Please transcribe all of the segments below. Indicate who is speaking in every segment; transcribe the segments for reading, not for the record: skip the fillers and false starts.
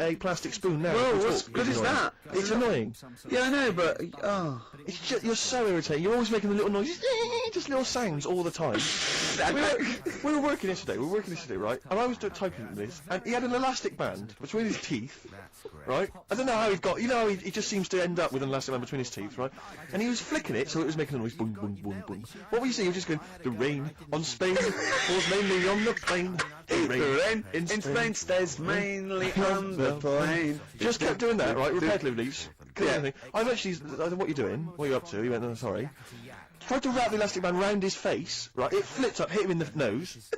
Speaker 1: a plastic spoon now.
Speaker 2: Whoa, what good is that?
Speaker 1: It's annoying.
Speaker 2: Yeah, I know, but
Speaker 1: It's just, you're so irritating. You're always making the little noises, just little sounds all the time. we were working yesterday, right? And I was typing this, and he had an elastic band between his teeth, right? I don't know how he got, you know, he just seems to end up with an elastic band between his teeth, right? And he was flicking it, so it was making a noise, boom, boom, boom, boom. What were you saying? You were just going, the rain on Spain falls mainly on the plain.
Speaker 2: the rain in Spain stays mainly on the plain.
Speaker 1: Just kept doing that, right? Repetitively.
Speaker 2: Yeah.
Speaker 1: I've actually, I said, what are you doing? What are you up to? He went, oh, sorry. Tried to wrap the elastic band round his face, right? It flipped up, hit him in the nose,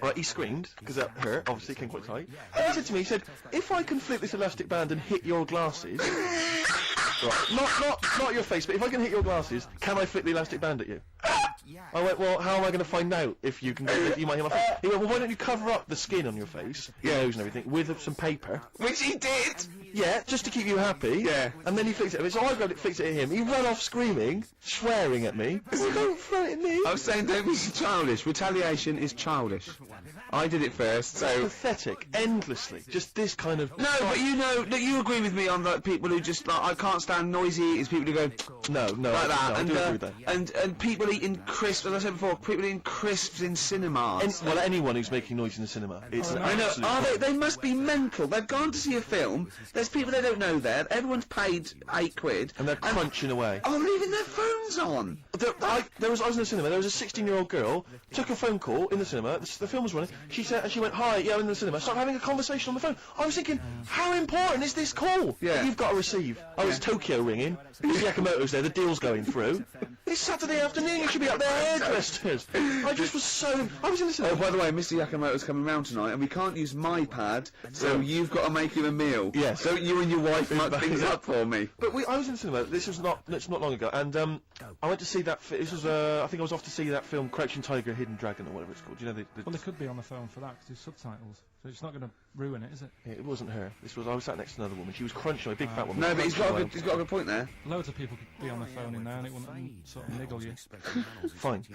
Speaker 1: right? He screamed, because that hurt, obviously, it came quite tight. And he said to me, he said, if I can flip this elastic band and hit your glasses, right, not your face, but if I can hit your glasses, can I flip the elastic band at you? I went, well, how am I going to find out if you can? If you might hit my face. He went, well, why don't you cover up the skin on your face, your nose and everything, with some paper?
Speaker 2: Which he did!
Speaker 1: Yeah, just to keep you happy.
Speaker 2: Yeah.
Speaker 1: And then he fixed it at me. So I grabbed it, fixed it at him. He ran off screaming, swearing at me. Oh, don't threaten me.
Speaker 2: I was saying, don't be childish. Retaliation is childish. I did it first, so...
Speaker 1: Pathetic. Endlessly. Just this kind of...
Speaker 2: No, but you know, you agree with me on like people who just like, I can't stand noisy eaters, people who go...
Speaker 1: No,
Speaker 2: like that.
Speaker 1: I do agree with that.
Speaker 2: And people eating crisps, as I said before, people eating crisps in cinemas.
Speaker 1: Well, anyone who's making noise in the cinema. It's
Speaker 2: I know. They must be mental. They've gone to see a film. There's people they don't know there. Everyone's paid £8.
Speaker 1: And they're crunching away.
Speaker 2: Oh, leaving their phones on.
Speaker 1: I was in the cinema. There was a 16-year-old girl took a phone call in the cinema. The film was running. She said, and she went, "Hi, yeah, I'm in the cinema." Started having a conversation on the phone. I was thinking, how important is this call that you've got to receive? Oh, it's Tokyo ringing. Mr. Yakamoto's there. The deal's going through. It's Saturday afternoon. You should be up there, hairdressers. I was in the cinema.
Speaker 2: Oh, by the way, Mr. Yakamoto's coming round tonight, and we can't use my pad, so you've got to make him a meal.
Speaker 1: Yes.
Speaker 2: Don't you and your wife muck things up for me.
Speaker 1: But I was in the cinema. This was not long ago, and I went to see that. This was I think I was off to see that film, Crouching Tiger, Hidden Dragon, or whatever it's called. Do you know
Speaker 3: Well, they could be on the phone for that because there's subtitles, so it's not going to ruin it, is it?
Speaker 1: It wasn't her. I was sat next to another woman. She was crunching, a big fat woman.
Speaker 2: No, but he's got a good point there.
Speaker 3: Loads of people could be on the phone in there, and it wouldn't sort of niggle you.
Speaker 1: Fine.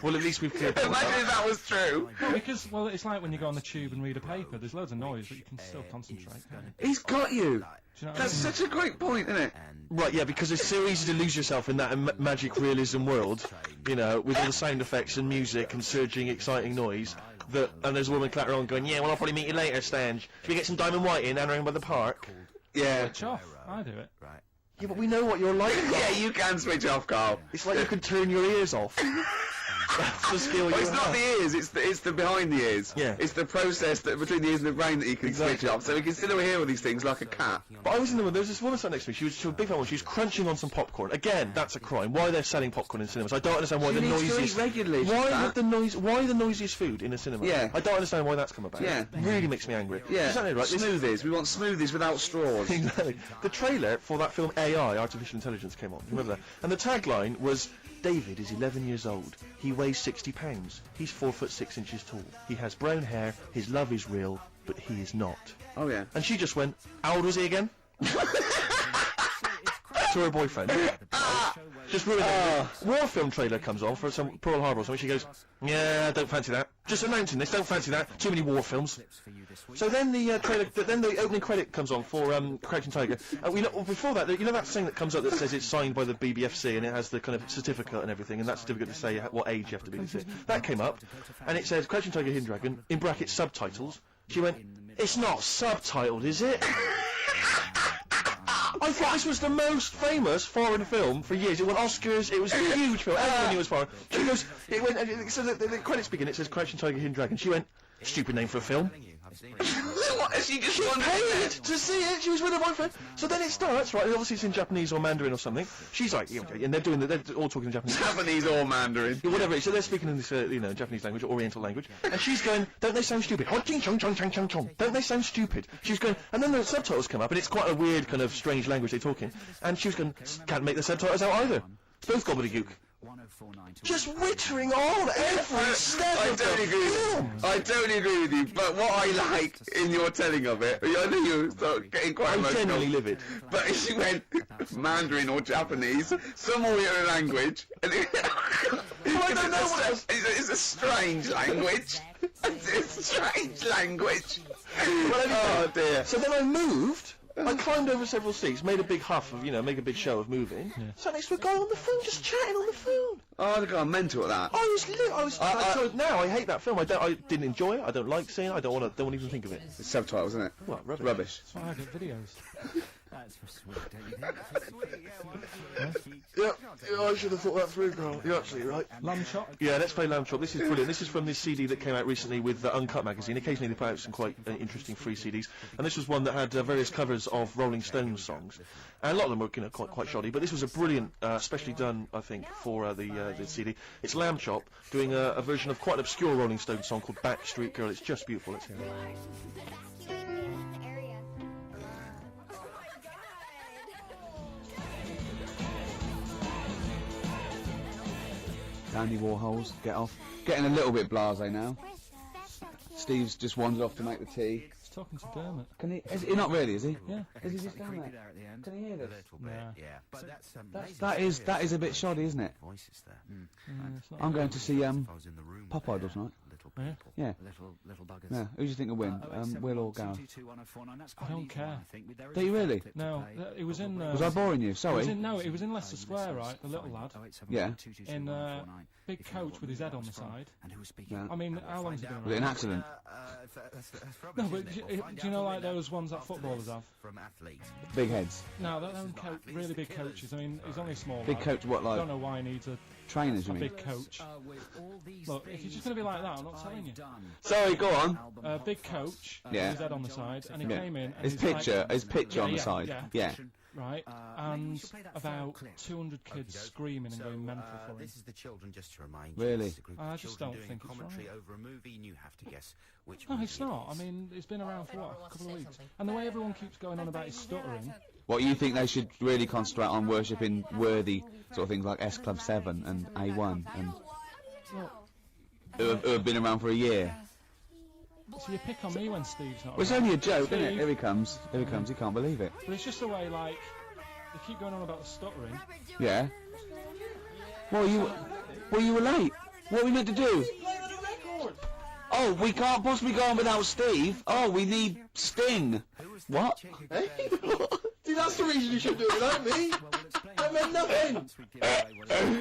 Speaker 1: Well, at least we've cleared that.
Speaker 2: Imagine if that was true.
Speaker 3: No, because, well, it's like when you go on the tube and read a paper. There's loads of noise, but you can still concentrate. Can't you?
Speaker 2: He's got you.
Speaker 3: Do you know what I mean?
Speaker 2: That's such a great point, isn't it?
Speaker 1: Right, yeah, because it's so easy to lose yourself in that magic realism world, you know, with all the sound effects and music and surging, exciting noise, and there's a woman clattering on going, "Yeah, well, I'll probably meet you later, Stange. Should we get some Diamond White in and around by the park?"
Speaker 2: Yeah.
Speaker 3: Switch off. I do it.
Speaker 4: Right.
Speaker 1: Yeah, but we know what you're like.
Speaker 2: Yeah, you can switch off, Carl.
Speaker 1: It's like you can turn your ears off. That's the skill you
Speaker 2: Well, it's
Speaker 1: have.
Speaker 2: not the ears, it's the behind the ears.
Speaker 1: Yeah.
Speaker 2: It's the process that between the ears and the brain that you can switch off, so we can still hear all these things like a cat.
Speaker 1: But I was in the room, there was this woman sat next to me, she was a big fat woman, she was crunching on some popcorn. Again, that's a crime. Why they're selling popcorn in cinemas? I don't understand why
Speaker 2: She
Speaker 1: the
Speaker 2: needs to
Speaker 1: noisiest...
Speaker 2: eat regularly,
Speaker 1: Why the noisiest food in a cinema?
Speaker 2: Yeah.
Speaker 1: I don't understand why that's come about.
Speaker 2: Yeah.
Speaker 1: Really makes me angry.
Speaker 2: Yeah.
Speaker 1: Exactly right.
Speaker 2: Smoothies. We want smoothies without straws.
Speaker 1: Exactly. The trailer for that film AI, Artificial Intelligence, came on. Remember that? And the tagline was, "David is 11 years old. He weighs 60 pounds. He's 4'6" tall. He has brown hair. His love is real, but he is not."
Speaker 2: Oh yeah.
Speaker 1: And she just went, "How old was he again?" To her boyfriend. Just ruined it. War film trailer comes on for some Pearl Harbor or something. She goes, "Yeah, I don't fancy that. Just announcing this, don't fancy that. Too many war films." So then the trailer, then the opening credit comes on for Crouching Tiger. Before that, you know that thing that comes up that says it's signed by the BBFC and it has the kind of certificate and everything, and that certificate to say what age you have to be. That came up, and it says Crouching Tiger, Hidden Dragon in brackets subtitles. She went, "It's not subtitled, is it?" I thought this was the most famous foreign film for years. It won Oscars. It was a huge film. Everyone knew it was foreign. She goes, it went. So the credits begin. It says Crouching Tiger, Hidden Dragon. She went, "Stupid name for a film."
Speaker 2: What? She just
Speaker 1: Paid to see it. She was with her boyfriend. So then it starts, right? Obviously it's in Japanese or Mandarin or something. She's like, yeah, okay, and they're all talking in Japanese.
Speaker 2: Japanese or Mandarin.
Speaker 1: Yeah, whatever. So they're speaking in this, Japanese language, or Oriental language, and she's going, "Don't they sound stupid? Oh, ching chong chong chong chong chong. Don't they sound stupid?" She's going, and then the subtitles come up, and it's quite a weird kind of strange language they're talking, and she was going, "Can't make the subtitles out either. It's both gobbledygook." Just wittering on every step
Speaker 2: I
Speaker 1: of the
Speaker 2: don't agree.
Speaker 1: film.
Speaker 2: I totally agree with you. But what I like in your telling of it, I know you start getting quite
Speaker 1: I'm
Speaker 2: emotional.
Speaker 1: genuinely livid.
Speaker 2: But if she went Mandarin or Japanese, some weird language, and
Speaker 1: I don't know what else.
Speaker 2: It's a strange language. It's a strange language.
Speaker 1: Well, anyway,
Speaker 2: Oh dear.
Speaker 1: so then I moved. I climbed over several seats, made a big huff of, make a big show of moving.
Speaker 3: Yeah.
Speaker 1: Sat next to a guy on the phone, just chatting on the phone.
Speaker 2: Oh, they've gone mental at that.
Speaker 1: So now I hate that film. I didn't enjoy it. I don't like seeing it. I don't want to even think of it.
Speaker 2: It's subtitles, isn't it?
Speaker 1: What, rubbish?
Speaker 2: Rubbish.
Speaker 3: That's why I get videos.
Speaker 4: That's for sweet, don't you think?
Speaker 1: Yeah, I should have thought that through, Carl. You're absolutely right.
Speaker 3: Lamb chop.
Speaker 1: Yeah, let's play Lamb Chop. This is brilliant. This is from this CD that came out recently with Uncut magazine. Occasionally they put out some quite interesting free CDs, and this was one that had various covers of Rolling Stones songs, and a lot of them were quite shoddy. But this was a brilliant, specially done, I think, for the CD. It's Lamb Chop doing a version of quite an obscure Rolling Stones song called Backstreet Girl. It's just beautiful. Let's hear it.
Speaker 2: Andy Warhols, get off. Getting a little bit blasé now. Steve's just wandered off to make the tea.
Speaker 3: He's talking to Dermot.
Speaker 2: Can he? Is he not really? Is he?
Speaker 3: Yeah.
Speaker 2: Is he just down
Speaker 4: Creepy
Speaker 2: there?
Speaker 4: there at the end.
Speaker 2: Can he hear
Speaker 4: A
Speaker 2: this?
Speaker 4: little bit,
Speaker 3: Yeah.
Speaker 4: yeah. But that's
Speaker 2: That is a bit shoddy, isn't it?
Speaker 4: voices there.
Speaker 3: It's not
Speaker 2: I'm going to see
Speaker 4: If I was in the room
Speaker 2: Pop
Speaker 4: with
Speaker 2: Idol
Speaker 4: their
Speaker 2: tonight.
Speaker 4: little
Speaker 3: Yeah.
Speaker 4: people,
Speaker 2: Yeah.
Speaker 4: little buggers.
Speaker 2: Yeah. Who do you think will win? Will or Gareth?
Speaker 3: I don't care.
Speaker 2: Do you really?
Speaker 3: No, it was in.
Speaker 2: Was I boring you?
Speaker 3: It was
Speaker 2: Sorry.
Speaker 3: it was in Leicester Square, right? The little lad
Speaker 2: Yeah.
Speaker 3: in big coat with his head on the side.
Speaker 4: And who was speaking?
Speaker 2: Yeah.
Speaker 3: I mean, how long's he been
Speaker 2: Was it an
Speaker 3: around?
Speaker 2: accident?
Speaker 3: No, but do you know like those ones that footballers have?
Speaker 4: From athletes.
Speaker 2: Big heads.
Speaker 3: No, that own coat, really big coaches. I mean, he's only a small.
Speaker 2: Big
Speaker 3: lad.
Speaker 2: coach. What
Speaker 3: I don't
Speaker 2: like
Speaker 3: know why he needs a
Speaker 2: trainers? You mean?
Speaker 3: big coach. Look, if you're just going to be like that, I'm not telling you.
Speaker 2: Sorry. Go on.
Speaker 3: Big coach,
Speaker 2: Yeah.
Speaker 3: with his head on the side, and he
Speaker 2: Yeah.
Speaker 3: came in. And
Speaker 2: His
Speaker 3: he's
Speaker 2: picture.
Speaker 3: like,
Speaker 2: His picture on the
Speaker 3: yeah,
Speaker 2: side.
Speaker 3: yeah.
Speaker 2: Yeah.
Speaker 3: right, and about 200 kids screaming and going mental for him.
Speaker 4: This is the children, just to remind
Speaker 2: Really?
Speaker 4: you. This is a group
Speaker 3: I
Speaker 4: of
Speaker 3: just
Speaker 4: children
Speaker 3: don't
Speaker 4: doing
Speaker 3: think
Speaker 4: a
Speaker 3: it's
Speaker 4: commentary
Speaker 3: right.
Speaker 4: over a movie, and you have to guess which
Speaker 3: No,
Speaker 4: movie
Speaker 3: it's
Speaker 4: it
Speaker 3: not. I
Speaker 4: is.
Speaker 3: mean, it's been around for what, a couple of weeks. And the way everyone keeps going on about his stuttering,
Speaker 2: What you think they should really concentrate on worshipping worthy sort of things like S Club 7 and A1 and who have been around for a year.
Speaker 3: so you pick on me when Steve's not
Speaker 2: Well, it's
Speaker 3: around.
Speaker 2: only a joke, isn't it?
Speaker 3: Steve.
Speaker 2: Here he comes. Here he comes. He can't believe it.
Speaker 3: But it's just the way, like, they keep going on about the stuttering.
Speaker 2: Yeah. Well, you were late. What are we meant to do? Oh, we can't possibly go on without Steve. Oh, we need Sting. What?
Speaker 1: See, that's the reason you should do it without me. I meant nothing.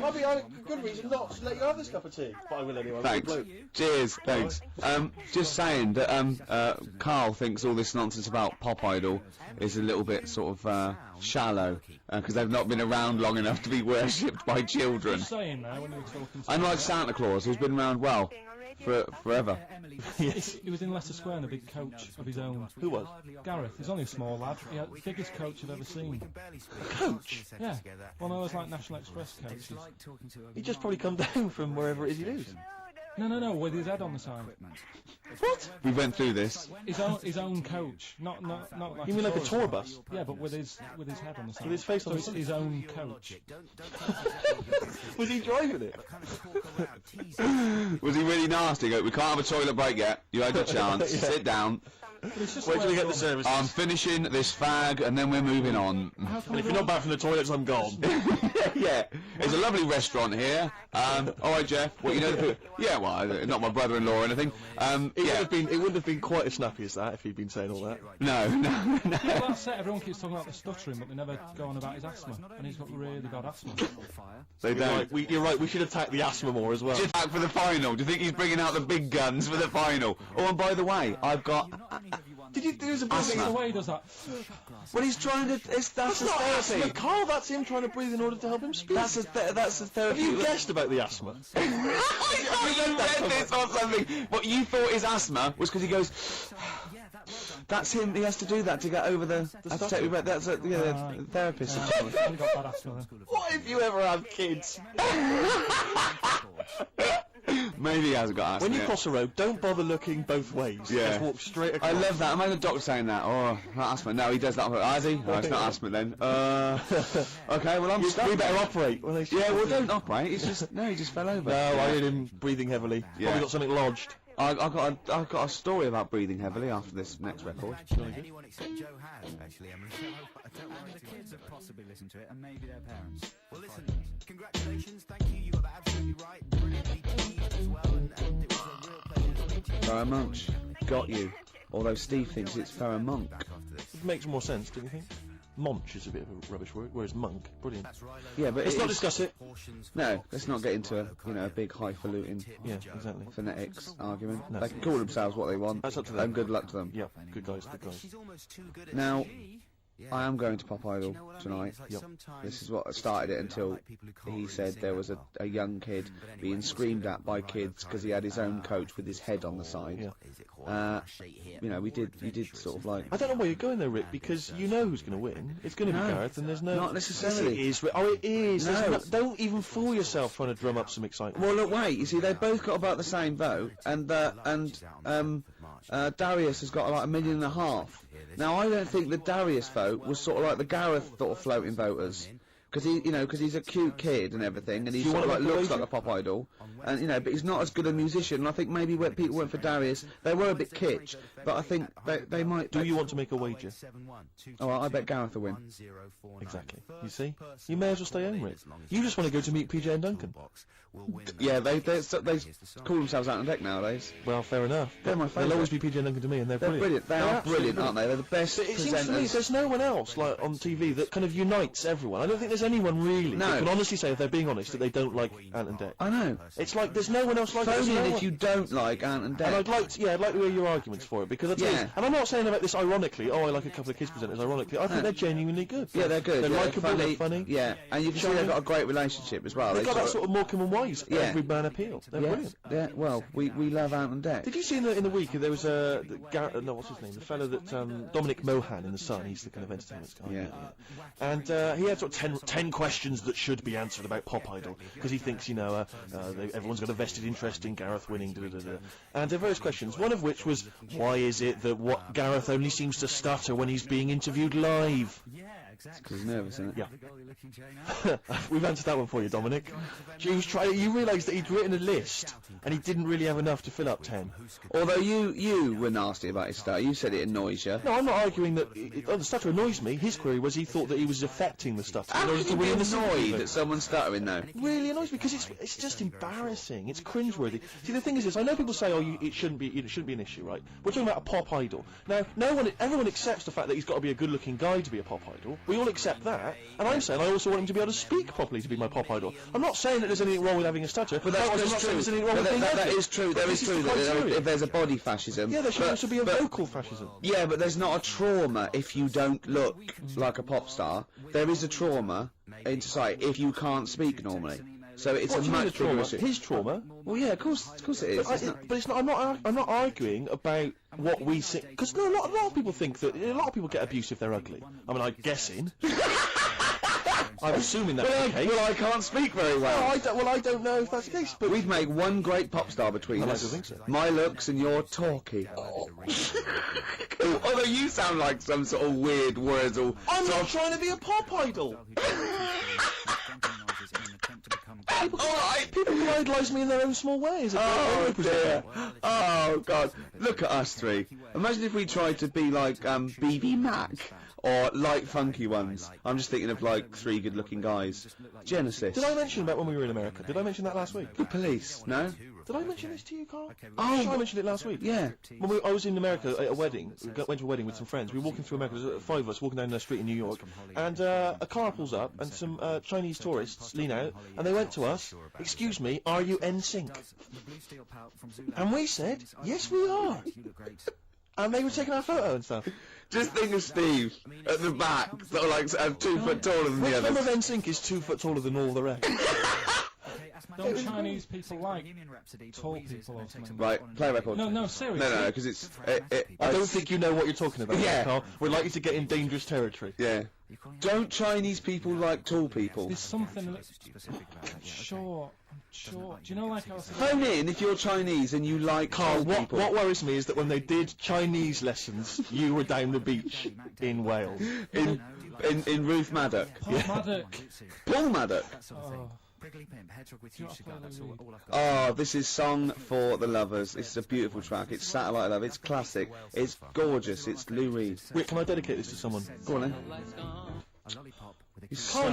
Speaker 1: I'll be a good reason not to let you have this cup of tea. But I will anyway.
Speaker 2: Thanks. Cheers. Thanks. Just saying that Carl thinks all this nonsense about Pop Idol is a little bit sort of shallow because they've not been around long enough to be worshipped by children.
Speaker 3: Just saying there when you were talking to
Speaker 2: Unlike Santa Claus, who's been around well forever.
Speaker 3: Yes. He was in Leicester Square in a big coach of his own.
Speaker 1: Who was?
Speaker 3: Gareth. He's only a small lad. He had the biggest coach I've ever seen.
Speaker 1: Coach?
Speaker 3: Yeah. One of those like National Express coaches.
Speaker 1: He just probably come down from wherever it is he lives.
Speaker 3: No, with his head on the side.
Speaker 1: What?
Speaker 2: We went through this.
Speaker 3: His own coach, not like.
Speaker 1: You mean like a
Speaker 3: tourist
Speaker 1: tour
Speaker 3: one.
Speaker 1: bus?
Speaker 3: Yeah, but with his head on the side.
Speaker 1: With his face on
Speaker 3: so
Speaker 1: the
Speaker 3: it's
Speaker 1: side?
Speaker 3: his own coach.
Speaker 1: Was he driving it?
Speaker 2: Was he really nasty? Go, we can't have a toilet break yet. You had your chance.
Speaker 1: Yeah.
Speaker 2: Sit down.
Speaker 3: It's just
Speaker 1: Wait
Speaker 3: the
Speaker 1: till we
Speaker 3: way
Speaker 1: get the
Speaker 3: everyone-
Speaker 1: services.
Speaker 2: I'm finishing this fag and then we're moving on.
Speaker 3: How come
Speaker 1: And if you're not back from the toilets, I'm gone.
Speaker 2: Yeah, it's a lovely restaurant here. All right, Jeff. What you know? Yeah, well, not my brother-in-law or anything. Yeah.
Speaker 1: It wouldn't have been quite as snappy as that if he'd been saying all that.
Speaker 2: No.
Speaker 3: Well, that's it. Everyone keeps talking about the stuttering, but they never go on about his asthma, and he's got really bad asthma.
Speaker 2: They don't.
Speaker 1: You're right. We should attack the asthma more as well.
Speaker 2: Just back for the final. Do you think he's bringing out the big guns for the final? Oh, and by the way, I've got.
Speaker 1: Did you? There was a
Speaker 3: It's
Speaker 2: Asthma.
Speaker 3: the way he does that.
Speaker 2: Well, he's trying to. That's
Speaker 1: That's
Speaker 2: his
Speaker 1: not asthma,
Speaker 2: therapy.
Speaker 1: Carl. That's him trying to breathe in order to help him speak.
Speaker 2: That's his
Speaker 1: Have
Speaker 2: therapy.
Speaker 1: you guessed about the asthma?
Speaker 2: I read this or something. What you thought his asthma was because he goes. That's him. He has to do that to get over the.
Speaker 1: stuff.
Speaker 2: That's the therapist.
Speaker 3: He's got bad asthma then.
Speaker 1: What if you ever have kids?
Speaker 2: Maybe he hasn't got asthma.
Speaker 1: When you
Speaker 2: yet.
Speaker 1: cross a road, don't bother looking both ways.
Speaker 2: Yeah.
Speaker 1: Just walk straight across.
Speaker 2: I love that. Imagine a doctor saying that. Oh, not asthma. No, he does that. Has he? No, it's not asthma then. Okay, well, I'm stuck.
Speaker 1: We better operate. When they
Speaker 2: Yeah, well, don't operate. It's just he just fell over.
Speaker 1: No, I heard him breathing heavily.
Speaker 2: Yeah.
Speaker 1: Probably got something lodged.
Speaker 2: I've got a story about breathing heavily after this next record.
Speaker 4: Anyone except Joe has, actually, Emily. So I don't worry. The kids have possibly listened to it, and maybe their parents. Well, listen, congratulations, thank you. You got that absolutely right. Brilliantly key as well, and it was a real pleasure to speak to you.
Speaker 2: Munch, got you. although Steve thinks it's Pheromonk.
Speaker 1: It makes more sense, don't you think? Monch is a bit of a rubbish word, whereas monk, brilliant.
Speaker 2: Yeah, but
Speaker 1: Let's not discuss it.
Speaker 2: No, let's not get into a big highfalutin
Speaker 1: Yeah, exactly.
Speaker 2: phonetics argument.
Speaker 1: No.
Speaker 2: They can call themselves what they want.
Speaker 1: That's up to them.
Speaker 2: And good luck to them.
Speaker 1: Yeah, good guys, good guys.
Speaker 2: Now, I am going to Pop Idol tonight.
Speaker 1: Yep.
Speaker 2: This is what started it until he said there was a young kid being screamed at by kids because he had his own coach with his head on the side. You know, we did sort of like...
Speaker 1: I don't know where you're going there, Rick, because you know who's going to win. It's going to be Gareth, and there's no...
Speaker 2: Not necessarily.
Speaker 1: Yes, it is, Rick. Oh, it is.
Speaker 2: No.
Speaker 1: Don't even fool yourself trying to drum up some excitement.
Speaker 2: Well, look, wait. You see, they both got about the same vote, and Darius has got like 1.5 million. Now, I don't think the Darius vote was sort of like the Gareth sort of floating voters. Because he's a cute kid and everything, and he sort of like looks like a pop idol, and but he's not as good a musician. And I think maybe when people went for Darius, they were a bit kitsch, but I think they might.
Speaker 1: Do you want to make a wager?
Speaker 2: Oh, I bet Gareth will win.
Speaker 1: Exactly. You see, you may as well stay home, Rick. You just want to go to meet PJ and Duncan.
Speaker 2: Yeah, they call themselves Out on Deck nowadays.
Speaker 1: Well, fair enough.
Speaker 2: They're my favourite.
Speaker 1: They'll always be PJ and Duncan to me, and they're brilliant.
Speaker 2: They are brilliant, aren't they? They're the best
Speaker 1: But it seems to me
Speaker 2: presenters.
Speaker 1: there's no one else like on TV that kind of unites everyone. I don't think there's anyone really that can honestly say, if they're being honest, that they don't like Ant and Dec.
Speaker 2: I know.
Speaker 1: It's like there's no one else like
Speaker 2: Phone
Speaker 1: it.
Speaker 2: in if you don't like Ant and Dec.
Speaker 1: And I'd like to hear your arguments for it, because I tell you,
Speaker 2: Yeah.
Speaker 1: and I'm not saying about this ironically. Oh, I like a couple of kids presenters ironically. I think they're genuinely good.
Speaker 2: Yeah, they're good.
Speaker 1: They're
Speaker 2: Yeah,
Speaker 1: likeable. They're funny.
Speaker 2: Yeah, and you can see they've got a great relationship as well.
Speaker 1: They've got that sort of Morecambe and Wise every man appeal. They're brilliant.
Speaker 2: Yeah, well, we love Ant and Dec.
Speaker 1: Did you see in the week there was what's his name? The fellow that Dominic Mohan in The Sun. He's the kind of entertainment guy.
Speaker 2: Yeah.
Speaker 1: And he had sort of 10 questions that should be answered about Pop Idol, because he thinks everyone's got a vested interest in Gareth winning. And there are various questions. One of which was, why is it that Gareth only seems to stutter when he's being interviewed live?
Speaker 2: Because he's nervous, isn't it?
Speaker 1: Yeah. We've answered that one for you, Dominic. You realised that he'd written a list, and he didn't really have enough to fill up 10.
Speaker 2: Although you were nasty about his stutter. You said it annoys you.
Speaker 1: No, I'm not arguing that the stutter annoys me. His query was he thought that he was affecting the stutter.
Speaker 2: How
Speaker 1: in order
Speaker 2: can
Speaker 1: to
Speaker 2: you be
Speaker 1: win the sympathy
Speaker 2: annoyed
Speaker 1: vote.
Speaker 2: at someone stuttering, though?
Speaker 1: Really annoys me, because it's just embarrassing. It's cringeworthy. See, the thing is this: I know people say, it shouldn't be an issue, right? We're talking about a pop idol. Now, everyone accepts the fact that he's got to be a good-looking guy to be a pop idol. We all accept that, and I'm saying I also want him to be able to speak properly to be my pop idol. I'm not saying that there's anything wrong with having a stutter, but I'm not saying there's anything wrong with being
Speaker 2: that
Speaker 1: ugly.
Speaker 2: is true. There is true that if there's a body fascism.
Speaker 1: Yeah, there should also be a vocal fascism.
Speaker 2: Yeah, but there's not a trauma if you don't look like a pop star. There is a trauma in society if you can't speak normally. So it's
Speaker 1: What
Speaker 2: a
Speaker 1: do you mean
Speaker 2: much
Speaker 1: the trauma?
Speaker 2: bigger issue.
Speaker 1: His trauma.
Speaker 2: Well, yeah, of course it is.
Speaker 1: But it's not. I'm not arguing about what we think, because a lot of people think that a lot of people get abuse if they're ugly. I mean, I'm guessing. I'm assuming that's the case.
Speaker 2: Well, I can't speak very well.
Speaker 1: I don't know if that's the case. But
Speaker 2: We'd make one great pop star between
Speaker 1: I'd like
Speaker 2: us.
Speaker 1: to think so.
Speaker 2: My looks and your talkie. Although you sound like some sort of weird Wurzel.
Speaker 1: I'm not trying to be a pop idol. People can idolise me in their own small ways.
Speaker 2: Oh dear. Oh God. Look at us three. Imagine if we tried to be like BB Mac or Light Funky Ones. I'm just thinking of like three good-looking guys. Genesis.
Speaker 1: Did I mention about when we were in America? Did I mention that last week?
Speaker 2: The Police? No.
Speaker 1: Did I mention this to you, Carl?
Speaker 2: Oh,
Speaker 1: I mentioned it last week.
Speaker 2: Yeah.
Speaker 1: When I was in America at a wedding. Went to a wedding with some friends. We were walking through America. There was 5 of us walking down the street in New York, and a car pulls up, and some Chinese tourists lean out, and they went to us. Excuse me, are you NSYNC? And we said, yes, we are. And they were taking our photo and stuff.
Speaker 2: Just think of Steve at the back, sort of like 2 foot taller than
Speaker 1: Which
Speaker 2: the
Speaker 1: member of
Speaker 2: others.
Speaker 1: NSYNC is 2 foot taller than all the rest?
Speaker 3: Don't Chinese people like tall people or something?
Speaker 2: Right, play a record.
Speaker 3: No, seriously.
Speaker 2: No, because it's.
Speaker 1: I don't think you know what you're talking about,
Speaker 2: Yeah.
Speaker 1: Carl. We're likely to get in dangerous territory.
Speaker 2: Yeah. Don't Chinese people like tall people?
Speaker 3: There's something that... Sure. Do you know, like I was saying...
Speaker 2: Phone in if you're Chinese and you like
Speaker 1: Carl,
Speaker 2: tall people.
Speaker 1: what worries me is that when they did Chinese lessons, you were down the beach in Wales.
Speaker 2: In Ruth Maddock.
Speaker 3: Paul Maddock.
Speaker 2: Paul Maddock.
Speaker 3: Oh.
Speaker 2: Oh, this is Song for the Lovers. This is a beautiful track. It's Satellite Love. It's classic. It's gorgeous. It's Lou Reed.
Speaker 1: Wait, can I dedicate this to someone?
Speaker 2: Go on then.
Speaker 1: Carl,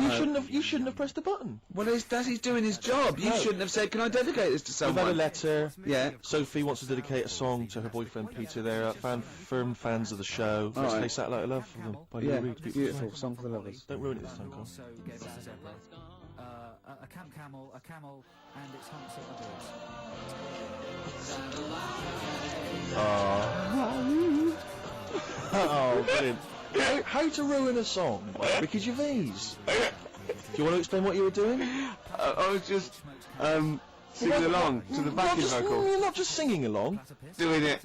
Speaker 1: you shouldn't have pressed the button.
Speaker 2: Well, he's doing his job. You shouldn't have said, "Can I dedicate this to
Speaker 1: We've
Speaker 2: someone?"
Speaker 1: had a letter.
Speaker 2: Yeah.
Speaker 1: Sophie wants to dedicate a song to her boyfriend Peter. They're firm fans of the show. Let's
Speaker 2: right.
Speaker 1: play Satellite of Love for them by Lou
Speaker 2: Yeah,
Speaker 1: Reed.
Speaker 2: beautiful song for the lovers.
Speaker 1: Don't ruin it this time, Carl.
Speaker 4: Also gave us a zebra, a camel, and its humps at the ribs.
Speaker 1: Oh, brilliant. How to ruin a song by Ricky Gervais. Do you want to explain what you were doing?
Speaker 2: I was just singing along to the backing vocals,
Speaker 1: You're not just singing along.
Speaker 2: doing it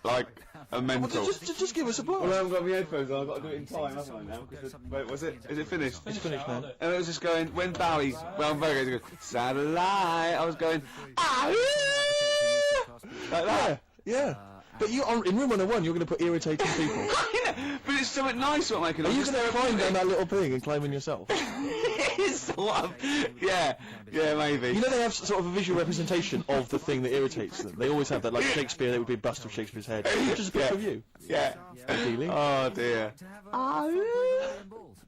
Speaker 2: like a mental.
Speaker 1: Just give us a blow.
Speaker 2: Well, I haven't got my headphones on. I've got to do it in time, haven't I now? Wait, was it? Is it finished?
Speaker 1: It's finished now.
Speaker 2: And it was just going, when Bowie, well, I'm very good, satellite, I was going, ah, like that.
Speaker 1: Yeah. But you in room 101, you're going to put irritating people.
Speaker 2: But it's something nice what making.
Speaker 1: Are you going to climb down that little thing and climb in yourself?
Speaker 2: Sort of. Yeah, maybe.
Speaker 1: You know they have sort of a visual representation of the thing that irritates them. They always have that, like Shakespeare, there would be a bust of Shakespeare's head. Which is a picture of you.
Speaker 2: Yeah.
Speaker 1: Ideally.
Speaker 2: Oh dear.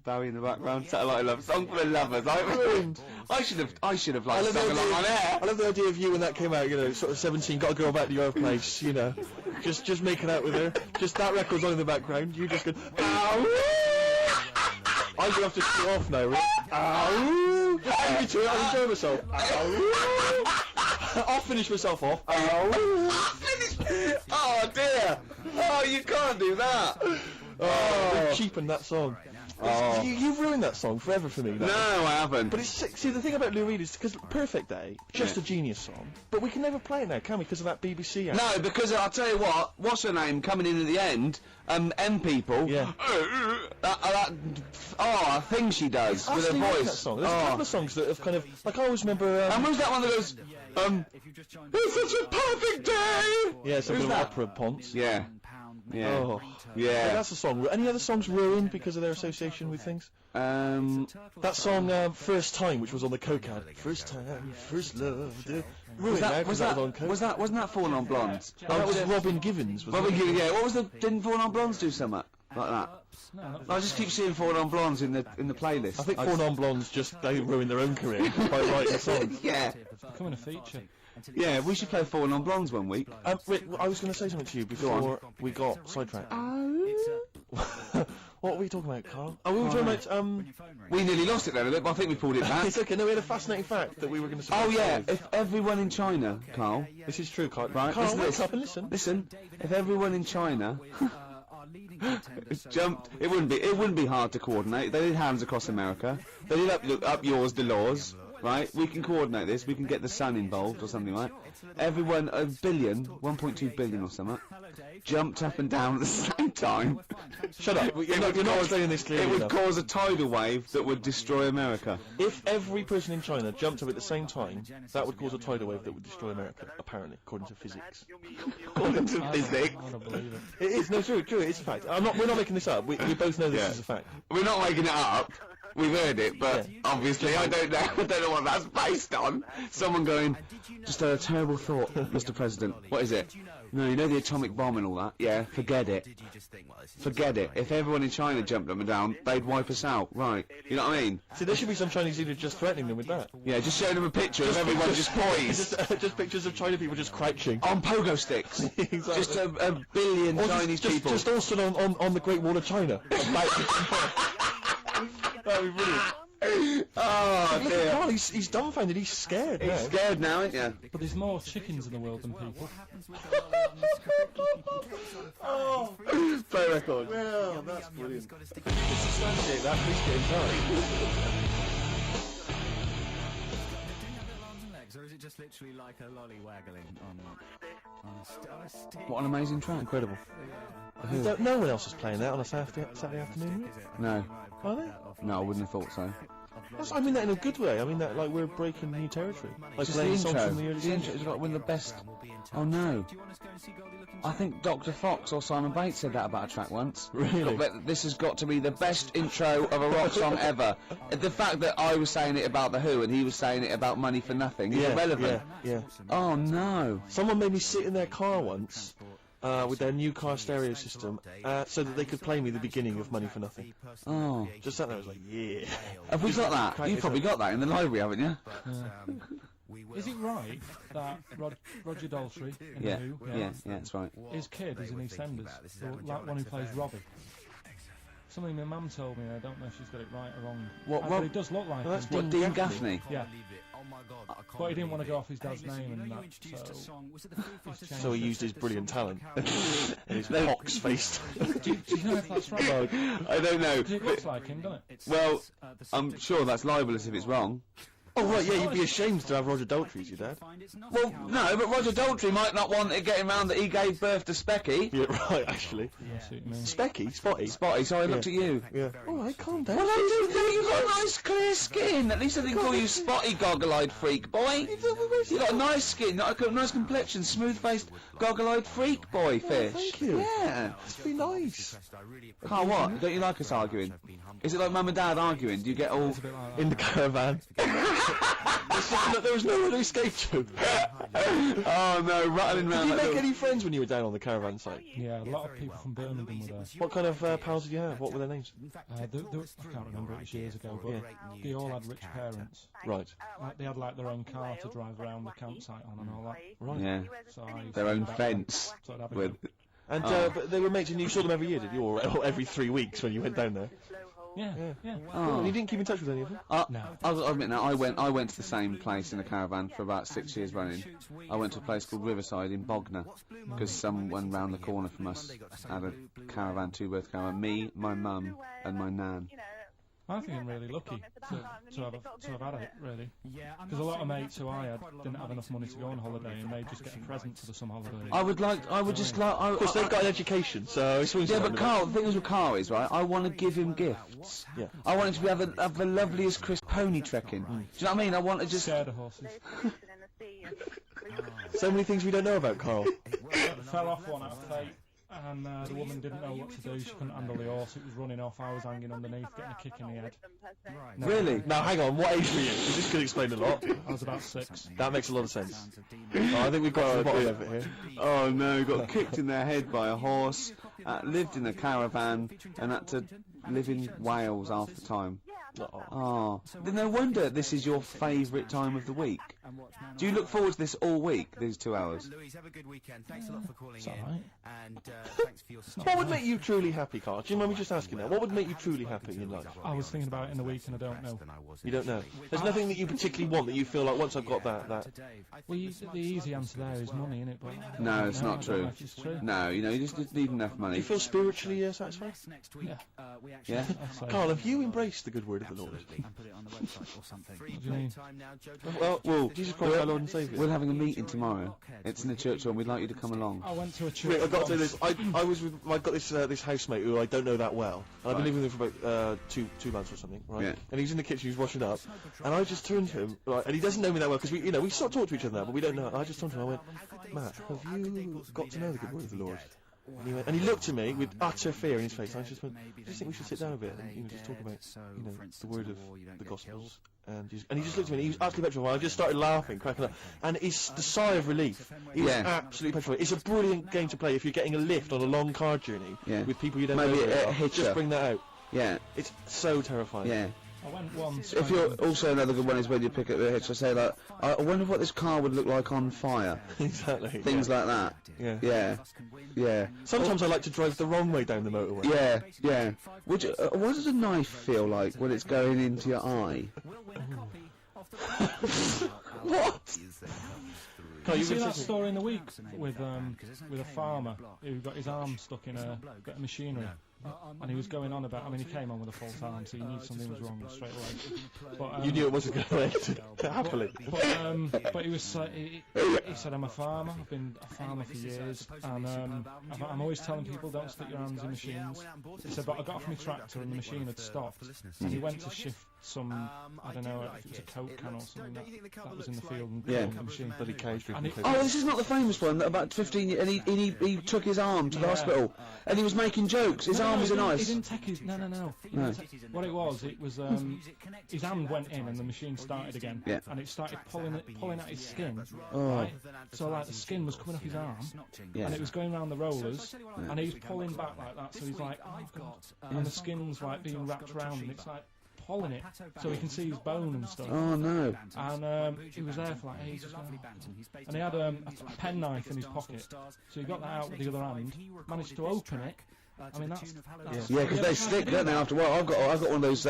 Speaker 2: Bowie in the background, Satellite of Love, song for the lovers. I should have like sung along on air.
Speaker 1: I love the idea of you when that came out, you know, sort of 17, got a girl back to your place, you know, just making out with her. Just that record's on in the background. You just go, I'm gonna have to shut off now, right? Me too, I'll enjoy myself. I'll finish myself off.
Speaker 2: Oh dear. Oh, you can't do that.
Speaker 1: We've cheapened that song. You've ruined that song forever for me.
Speaker 2: No, I haven't.
Speaker 1: But it's see the thing about Lou Reed is because Perfect Day, just a genius song. But we can never play it now, can we? Because of that BBC ad.
Speaker 2: No, because I'll tell you what. What's her name coming in at the end? M people.
Speaker 1: Yeah.
Speaker 2: That thing she does with her
Speaker 1: Actually like
Speaker 2: voice.
Speaker 1: that song. There's a couple of songs that have kind of like I always remember.
Speaker 2: And who's that one that goes? It's such a perfect day.
Speaker 1: Yeah, it's a
Speaker 2: Who's
Speaker 1: bit of
Speaker 2: that?
Speaker 1: opera ponce.
Speaker 2: Yeah. Yeah.
Speaker 1: Oh.
Speaker 2: Yeah.
Speaker 1: Yeah, that's a song. Any other songs ruined because of their association with things? That song, First Time, which was on the Coke ad. First time, first love. Ruined now, 'cause that was on Coke.
Speaker 2: Wasn't that Falling on Blondes?
Speaker 1: That was Robin Givens.
Speaker 2: Robin Givens, yeah. What was the? Didn't Falling on Blondes do something like that?
Speaker 3: No,
Speaker 2: I just keep seeing Falling on Blondes in the playlist.
Speaker 1: I think Four Non-Blondes they ruined their own career by writing songs.
Speaker 2: Yeah.
Speaker 3: becoming a feature.
Speaker 2: Yeah, we should play Falling on Blondes one week.
Speaker 1: Rick, I was going to say something to you before we got sidetracked. What were we talking about, Carl? Oh, we were talking about,
Speaker 2: We nearly lost it then a bit, but I think we pulled it back.
Speaker 1: It's okay, no, we had a fascinating fact that we were going to say.
Speaker 2: Oh yeah, if everyone in China, Carl,
Speaker 1: This is true, Carl.
Speaker 2: right,
Speaker 1: Carl,
Speaker 2: listen to
Speaker 1: wake
Speaker 2: this.
Speaker 1: up and listen.
Speaker 2: Listen, if everyone in China jumped, it wouldn't be hard to coordinate. They did Hands Across America. They did up yours, Delors. Right, we can coordinate this. We can get the sun involved or something, right? Everyone, 1.2 billion or something, jumped up and down at the same time.
Speaker 1: Shut up. You're not explaining this clearly
Speaker 2: It would
Speaker 1: enough.
Speaker 2: cause a tidal wave that would destroy America.
Speaker 1: If every person in China jumped up at the same time, that would cause a tidal wave that would destroy America, apparently, according to physics.
Speaker 2: According to physics.
Speaker 3: I don't believe it.
Speaker 1: It is, no, true, it's a fact. We're not making this up. We both know this
Speaker 2: Yeah.
Speaker 1: is a fact.
Speaker 2: We're not making it up. We've heard it, but obviously I don't know. I don't know what that's based on. Someone going, just a terrible thought, Mr. President. What is it? No, you know the atomic bomb and all that? Yeah, forget it. Forget it. If everyone in China jumped up and down, they'd wipe us out. Right. You know what I mean?
Speaker 1: See, there should be some Chinese leader just threatening them with that.
Speaker 2: Yeah, just showing them a picture of everyone just poised.
Speaker 1: just pictures of China people just crouching.
Speaker 2: On pogo sticks.
Speaker 1: Exactly.
Speaker 2: Just a billion
Speaker 1: Or
Speaker 2: Chinese people.
Speaker 1: Just all stood on the Great Wall of China. That'd be brilliant.
Speaker 2: Oh
Speaker 1: Look at
Speaker 2: dear.
Speaker 1: Carl, he's dumbfounded, he's scared now.
Speaker 2: He's scared now, ain't you?
Speaker 3: But there's more chickens in the world than people.
Speaker 1: Oh,
Speaker 2: Play record.
Speaker 1: well, that's brilliant. Substantiate that, please get in touch.
Speaker 4: Or is it just literally like a lolly waggling on a stick?
Speaker 2: What an amazing track. Incredible.
Speaker 1: No one else is playing that on a Saturday afternoon,
Speaker 2: No.
Speaker 1: are they?
Speaker 2: No, I wouldn't have thought so.
Speaker 1: I mean that in a good way. I mean that like we're breaking new territory. Like
Speaker 2: Just
Speaker 1: playing
Speaker 2: the
Speaker 1: songs
Speaker 2: intro.
Speaker 1: from the early
Speaker 2: The intro
Speaker 1: 70s.
Speaker 2: is like one of the best. Oh no. I think Dr. Fox or Simon Bates said that about a track once.
Speaker 1: Really?
Speaker 2: This has got to be the best intro of a rock song ever. The fact that I was saying it about The Who and he was saying it about Money for Nothing is irrelevant.
Speaker 1: Yeah.
Speaker 2: Oh no.
Speaker 1: Someone made me sit in their car once with their new car stereo system, so that they could play me the beginning of Money for Nothing.
Speaker 2: Oh.
Speaker 1: Just sat there, I was like, yeah.
Speaker 2: Have we got that?
Speaker 1: Crank
Speaker 2: You've
Speaker 1: it
Speaker 2: probably
Speaker 1: up.
Speaker 2: got that in the library, haven't you?
Speaker 3: Is it right that Roger Daltrey in
Speaker 2: Yeah.
Speaker 3: The Who,
Speaker 2: Yeah, that's right.
Speaker 3: his kid is in EastEnders, like one who plays Robbie? Something my mum told me, I don't know if she's got it right or wrong.
Speaker 2: What,
Speaker 3: But it does look like
Speaker 1: Well, that's
Speaker 3: him.
Speaker 2: What, Dean Gaffney?
Speaker 3: Yeah.
Speaker 4: Oh my God, I
Speaker 3: But he didn't want to go off his dad's name and that, so...
Speaker 1: So he used his brilliant talent. And his pox-faced.
Speaker 3: Do you know if that's right?
Speaker 2: I don't know.
Speaker 3: It looks like him, doesn't it?
Speaker 2: Well, I'm sure that's libelous if it's wrong.
Speaker 1: Oh, right, yeah, you'd be ashamed to have Roger Daltrey as your dad.
Speaker 2: Well, no, but Roger Daltrey might not want it getting round that he gave birth to Specky.
Speaker 1: Yeah, right, actually.
Speaker 3: Yeah, I see what you mean.
Speaker 1: Specky? Spotty?
Speaker 2: Spotty, so I looked at you.
Speaker 1: Yeah. Alright, calm down.
Speaker 2: Well, I do think you've got nice clear skin. At least I didn't call you Spotty goggle-eyed freak boy. You got a nice skin, got a nice complexion, smooth-faced goggle-eyed freak boy fish.
Speaker 1: thank you.
Speaker 2: Yeah.
Speaker 1: That's very nice.
Speaker 2: Carl, what? Don't you like us arguing? Is it like Mum and Dad arguing? Do you get all...
Speaker 3: It's a bit like that.
Speaker 1: In the caravan. There was nowhere to escape to.
Speaker 2: Oh no, rattling
Speaker 1: Did
Speaker 2: round
Speaker 1: you
Speaker 2: like
Speaker 1: make
Speaker 2: little...
Speaker 1: any friends when you were down on the caravan site?
Speaker 3: Yeah, a lot of people from Birmingham were there.
Speaker 1: What kind of pals did you have? What were their names?
Speaker 3: I can't remember, it was years ago, but they all had rich parents.
Speaker 1: Right.
Speaker 3: Like, they had like their own car to drive around the campsite on and all that.
Speaker 1: Right.
Speaker 2: Yeah,
Speaker 3: So I used
Speaker 2: their
Speaker 3: to
Speaker 2: own
Speaker 3: do that.
Speaker 2: fence.
Speaker 3: So I'd have a
Speaker 2: With...
Speaker 3: go.
Speaker 1: And but they were mates, and you saw them every year, did you? Or every 3 weeks when you went down there?
Speaker 3: Yeah, yeah.
Speaker 2: Oh.
Speaker 1: And you didn't keep in touch with any of them?
Speaker 3: No.
Speaker 2: I'll admit now, I went to the same place in a caravan for about 6 years running. I went to a place called Riverside in Bognor, because someone round the corner from us had a caravan, two-berth caravan. Me, my mum, and my nan.
Speaker 3: I think I'm really lucky to have had it, really. Because a lot of mates who I had didn't have enough money to go on holiday, and they just get a present for the summer holiday.
Speaker 2: I would just like...
Speaker 1: Of course, they've got an education, so it swings
Speaker 2: Yeah,
Speaker 1: around
Speaker 2: but
Speaker 1: a bit.
Speaker 2: Carl, the thing is with Carl is, right, I want to give him gifts.
Speaker 1: Yeah.
Speaker 2: I want him to have the loveliest crisp pony trekking. Do you know what I mean? I want to just...
Speaker 3: Scared of horses.
Speaker 1: So many things we don't know about Carl.
Speaker 3: Fell off one out of fate, and the woman didn't know what to do. She couldn't handle the horse. It was running off. I was hanging underneath, getting a kick in the head. No,
Speaker 2: Really?
Speaker 1: Now, hang on, what age were you? 'Cause this could explain a lot.
Speaker 3: I was about 6.
Speaker 1: That makes a lot of sense. I think we've got to the bottom of it here.
Speaker 2: Oh no, got kicked in the head by a horse, lived in a caravan, and had to live in Wales half the time. Oh, then no wonder this is your favourite time of the week. Do you look forward to this all week, these 2 hours?
Speaker 4: Louise, have a good weekend. Thanks a lot for calling
Speaker 3: It's
Speaker 4: in.
Speaker 3: alright.
Speaker 4: And thanks for your
Speaker 1: What would make you truly happy, Carl? Do you mind me just asking that? What would make you truly happy in life?
Speaker 3: I was thinking about it in the week, and I don't know.
Speaker 1: You don't know. There's nothing that you particularly want that you feel like once I've got that.
Speaker 3: Well, the easy answer there is money, innit? But I
Speaker 2: No,
Speaker 3: don't
Speaker 2: it's
Speaker 3: know.
Speaker 2: not
Speaker 3: I don't know
Speaker 2: true.
Speaker 3: if it's true.
Speaker 2: No, you know, you just need enough
Speaker 1: Do
Speaker 2: money.
Speaker 1: you feel spiritually satisfied?
Speaker 3: Yeah.
Speaker 2: Yeah?
Speaker 3: I'd say.
Speaker 1: Carl, have you embraced the good word of the Lord?
Speaker 4: And put it on the website or something.
Speaker 3: What do you mean?
Speaker 1: Well, Jesus Christ, our Lord and Saviour.
Speaker 2: We're having a meeting tomorrow. It's in the church hall, and we'd like you to come along.
Speaker 3: I went to a church.
Speaker 1: Wait, I've got to say
Speaker 3: once.
Speaker 1: this. I was with, I've got this housemate who I don't know that well. And I've been living with him for about two months or something, right?
Speaker 2: Yeah.
Speaker 1: And he's in the kitchen, he's washing up, and I just turned to him, right, and he doesn't know me that well because we sort of talk to each other now, but we don't know. And I just turned to him, I went, Matt, have you got to know the good word of the Lord? And he looked at me with utter fear in his face. And I just went, I just think we should sit down a bit and just talk about the word of the Gospels. And he just looked at me and he was absolutely petrified. I just started laughing, cracking up. And it's the sigh of relief. He was
Speaker 2: Yeah.
Speaker 1: absolutely petrified. It's a brilliant game to play if you're getting a lift on a long car journey
Speaker 2: Yeah.
Speaker 1: with people you don't
Speaker 2: Maybe
Speaker 1: know.
Speaker 2: a
Speaker 1: very well.
Speaker 2: hitcher.
Speaker 1: Just bring that out.
Speaker 2: Yeah,
Speaker 1: It's so terrifying.
Speaker 2: yeah.
Speaker 3: I went once.
Speaker 2: If you're also another good one is when you pick up the hitch. I say like, I wonder what this car would look like on fire.
Speaker 1: Exactly.
Speaker 2: Things like that.
Speaker 1: Yeah.
Speaker 2: Yeah, yeah,
Speaker 1: Sometimes I like to drive the wrong way down the motorway.
Speaker 2: yeah, yeah. Would you, what does a knife feel like when it's going into your eye?
Speaker 1: What? Can't
Speaker 3: You
Speaker 1: you
Speaker 3: see that
Speaker 1: even
Speaker 3: story in the week with a farmer who got his arm stuck in a bit of machinery, and he was going on about. I mean, he came on with a false arm, so you knew something was wrong straight away. But,
Speaker 1: You knew it wasn't going to end happily.
Speaker 3: But he was he said, I'm a farmer. I've been a farmer for years, and I'm always telling people don't stick your hands in machines. He said, but I got off my tractor and the machine had stopped, and he went to shift some, I don't know if it was a Coke can or something that was in the field and
Speaker 2: Yeah.
Speaker 3: on the machine.
Speaker 1: Bloody cows
Speaker 3: And it-
Speaker 2: Oh, this is not the famous one that about 15 years, and he took his arm to the
Speaker 3: Yeah.
Speaker 2: hospital, and he was making jokes. His arm arm was a
Speaker 3: He
Speaker 2: knife.
Speaker 3: didn't take his... No. What it was, his hand went in and the machine started again.
Speaker 2: Yeah.
Speaker 3: And it started pulling at his skin. Right? So, like, the skin was coming off his arm.
Speaker 2: Yeah.
Speaker 3: And it was going around the rollers. And he was pulling back like that. So he's like, oh, God. And the skin's, like, being wrapped around and it's, like, pulling it. So he can see his bone and stuff.
Speaker 2: Oh, no.
Speaker 3: And he was there for like ages. And he had a penknife in his pocket, so he got that out with the other hand, managed to open it. I mean, that's
Speaker 2: Yeah, because they stick, don't they, after a while? I've got one of those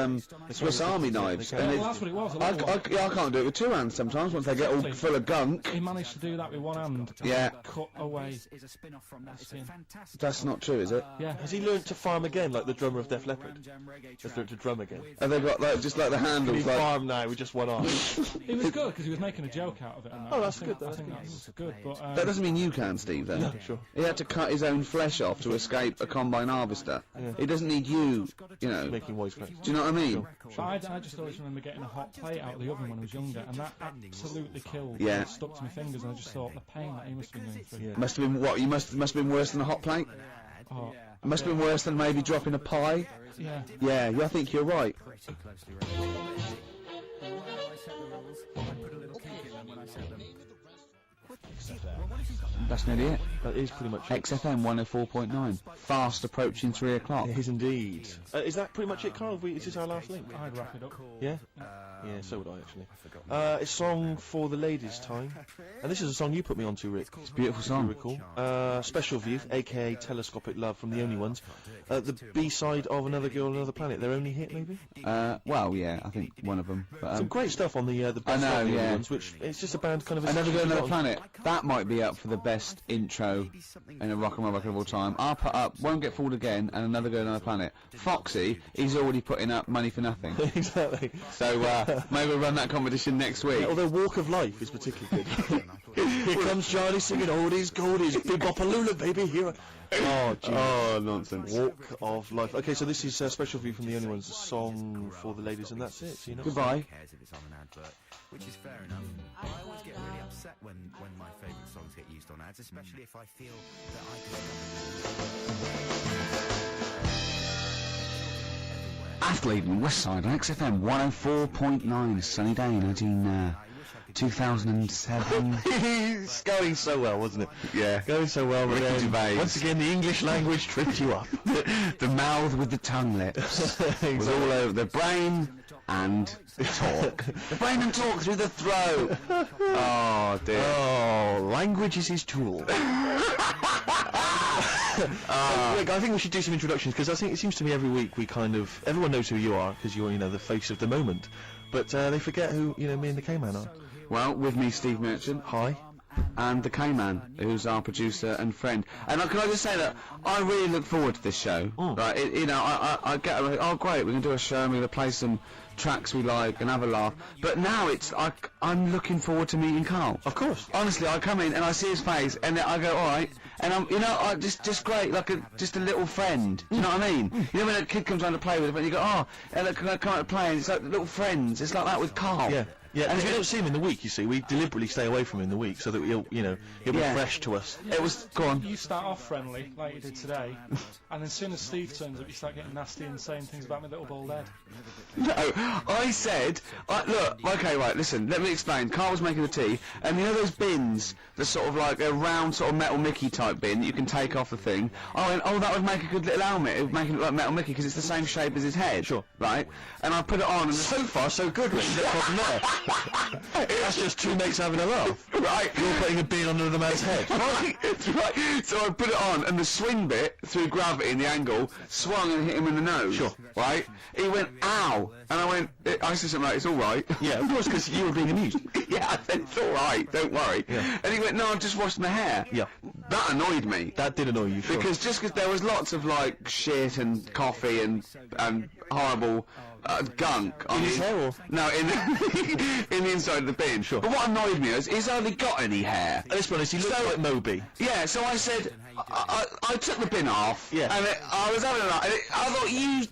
Speaker 2: Swiss Army knives. And
Speaker 3: well, that's what it was.
Speaker 2: I can't do it with two hands sometimes once they get all full of gunk.
Speaker 3: He managed to do that with one hand.
Speaker 2: Yeah.
Speaker 3: Cut away.
Speaker 2: That's not true, is it?
Speaker 3: Yeah.
Speaker 1: Has he learned to farm again, like the drummer of Def Leppard? Has learned to drum again?
Speaker 2: And they've got just like the
Speaker 1: Can he
Speaker 2: handles, like...
Speaker 1: farm now with just one arm?
Speaker 3: He was good because he was making a joke out of it. And that.
Speaker 1: Oh, that's good, though.
Speaker 3: I think that's good. But
Speaker 2: That doesn't mean you can, Steve, though.
Speaker 1: No, sure.
Speaker 2: He had to cut his own flesh off to escape a combine harvester. He doesn't need you know.
Speaker 1: Making voice cracks.
Speaker 2: Do you know what I mean?
Speaker 3: But I just always remember getting a hot plate out of the oven when I was younger, and that absolutely killed.
Speaker 2: Yeah.
Speaker 3: It stuck to my fingers, and I just thought the pain that he must have been going through.
Speaker 1: Yeah.
Speaker 2: Must have been what? You must have been worse than a hot plate.
Speaker 3: Oh,
Speaker 2: It must have been worse than maybe dropping a pie.
Speaker 3: yeah.
Speaker 2: Yeah, I think you're right. That's nearly it.
Speaker 1: That is pretty much it.
Speaker 2: XFM 104.9. Fast approaching 3 o'clock.
Speaker 1: It is indeed. Is that pretty much it, Carl? Is this our last link?
Speaker 3: I'd wrap it up.
Speaker 1: Yeah? Yeah, so would I, actually. It's a song for the ladies' time. And this is a song you put me onto, Rick.
Speaker 2: It's a beautiful
Speaker 1: You
Speaker 2: song.
Speaker 1: recall. Special View, a.k.a. Telescopic Love from The Only Ones. The B-side of Another Girl on Another Planet. Their only hit, maybe?
Speaker 2: Well, yeah, I think one of them. But,
Speaker 1: Some great stuff on the best
Speaker 2: I know,
Speaker 1: of The Only
Speaker 2: yeah.
Speaker 1: Ones, which it's just a band kind of...
Speaker 2: Another Girl, Another Planet. That might be up for the best intro in a rock and roll record of all time. I'll put up Won't Get Fooled Again and Another Girl, Another Planet. Foxy, he's already putting up Money for Nothing.
Speaker 1: Exactly.
Speaker 2: So maybe we'll run that competition next week.
Speaker 1: Yeah, although Walk of Life is particularly good. Here comes Charlie singing oldies, goldies, big bopalula, baby, here. Oh, gee.
Speaker 2: Oh, nonsense.
Speaker 1: Walk of Life. Okay, so this is a Special View from The Only Ones, a song for the ladies, and that's it. So, you know.
Speaker 2: Goodbye.
Speaker 4: Cares if it's on an advert, which is fair enough. I always get really upset when my favourite songs get used on ads, especially if I feel that I could.
Speaker 2: Athleton, Westside, XFM 104.9, sunny day, 2007.
Speaker 1: It's going so well, wasn't it?
Speaker 2: Yeah.
Speaker 1: Going so well, but
Speaker 2: Ricky
Speaker 1: then,
Speaker 2: Gervais.
Speaker 1: once again, the English language tripped you up.
Speaker 2: The mouth with the tongue lips was all over the brain and talk. The brain and talk through the throat. Oh dear.
Speaker 1: Oh, language is his tool. Rick, I think we should do some introductions, because I think it seems to me every week everyone knows who you are, because you're, the face of the moment, but they forget who, me and the K-Man are.
Speaker 2: Well, with me, Steve Merchant.
Speaker 1: Hi.
Speaker 2: And the K-Man, who's our producer and friend. And can I just say that I really look forward to this show. Right? I get, oh great, we can do a show and we're going to play some tracks we like and have a laugh. But now I'm looking forward to meeting Carl.
Speaker 1: Of course.
Speaker 2: Honestly, I come in and I see his face and I go, all right. And I'm, just great, like just a little friend. Do you know what I mean? You know when a kid comes around to play with him and you go, oh, can I come out and play? And it's like little friends. It's like that with Carl.
Speaker 1: Yeah. Yeah, and if you don't see him in the week, you see, we deliberately stay away from him in the week so that he'll be fresh to us.
Speaker 2: It was, go on.
Speaker 3: You start off friendly, like you did today, and as soon as Steve turns up, you start getting nasty and saying things about my little bald head.
Speaker 2: No, I said, look, okay, right, listen, let me explain. Carl was making the tea, and you know those bins, the sort of like a round sort of Metal Mickey type bin that you can take off the thing? I went, oh, that would make a good little helmet. It would make it look like Metal Mickey because it's the same shape as his head.
Speaker 1: Sure.
Speaker 2: Right? And I put it on, and
Speaker 1: So far, so good, Rick. No problem there. That's just two mates having a laugh.
Speaker 2: Right.
Speaker 1: You're putting a bin on another man's head.
Speaker 2: Right, right. So I put it on, and the swing bit, through gravity and the angle, swung and hit him in the nose.
Speaker 1: Sure.
Speaker 2: Right? He went, ow! And I went, I said something like, it's alright.
Speaker 1: Yeah, of course, because you were being amused.
Speaker 2: Yeah, I said, it's alright, don't worry.
Speaker 1: Yeah.
Speaker 2: And he went, no, I'm just washing my hair.
Speaker 1: Yeah.
Speaker 2: That annoyed me.
Speaker 1: That did annoy you, sure.
Speaker 2: Because there was lots of, like, shit and coffee and horrible gunk on
Speaker 1: In his hair, or?
Speaker 2: No, in in the inside of the bin.
Speaker 1: Sure.
Speaker 2: But what annoyed me is he's hardly got any hair.
Speaker 1: Let's be honest, he looks like Moby.
Speaker 2: Yeah, so I said, I took the bin off,
Speaker 1: Yeah.
Speaker 2: and I was having a laugh, and I thought, you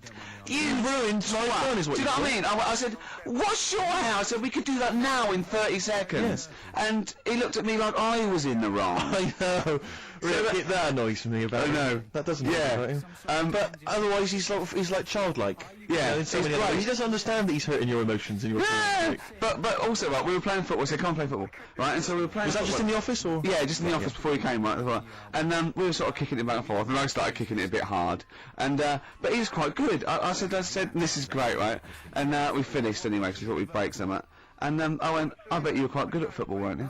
Speaker 2: ruined my
Speaker 1: fun is what
Speaker 2: Do you
Speaker 1: you
Speaker 2: know what I
Speaker 1: thought.
Speaker 2: mean? I said, what's your hair? I said, we could do that now in 30 seconds.
Speaker 1: Yes.
Speaker 2: And he looked at me like I was in the wrong.
Speaker 1: I know. That annoys me about him.
Speaker 2: know.
Speaker 1: That doesn't annoy me about him. But otherwise he's like childlike.
Speaker 2: Yeah,
Speaker 1: in so
Speaker 2: he's
Speaker 1: many other
Speaker 2: great.
Speaker 1: ways. He doesn't understand that he's hurting your emotions and your
Speaker 2: Yeah,
Speaker 1: feelings.
Speaker 2: but also, right, we were playing football, so I can't play football, right, and so we were playing
Speaker 1: Was that
Speaker 2: football.
Speaker 1: just in the office or?
Speaker 2: Yeah, just in the office before he came, right, as well. And we were sort of kicking it back and forth, and I started kicking it a bit hard. And but he was quite good. I said, this is great, right? And we finished anyway, because we thought we'd break something. And I went, I bet you were quite good at football, weren't you?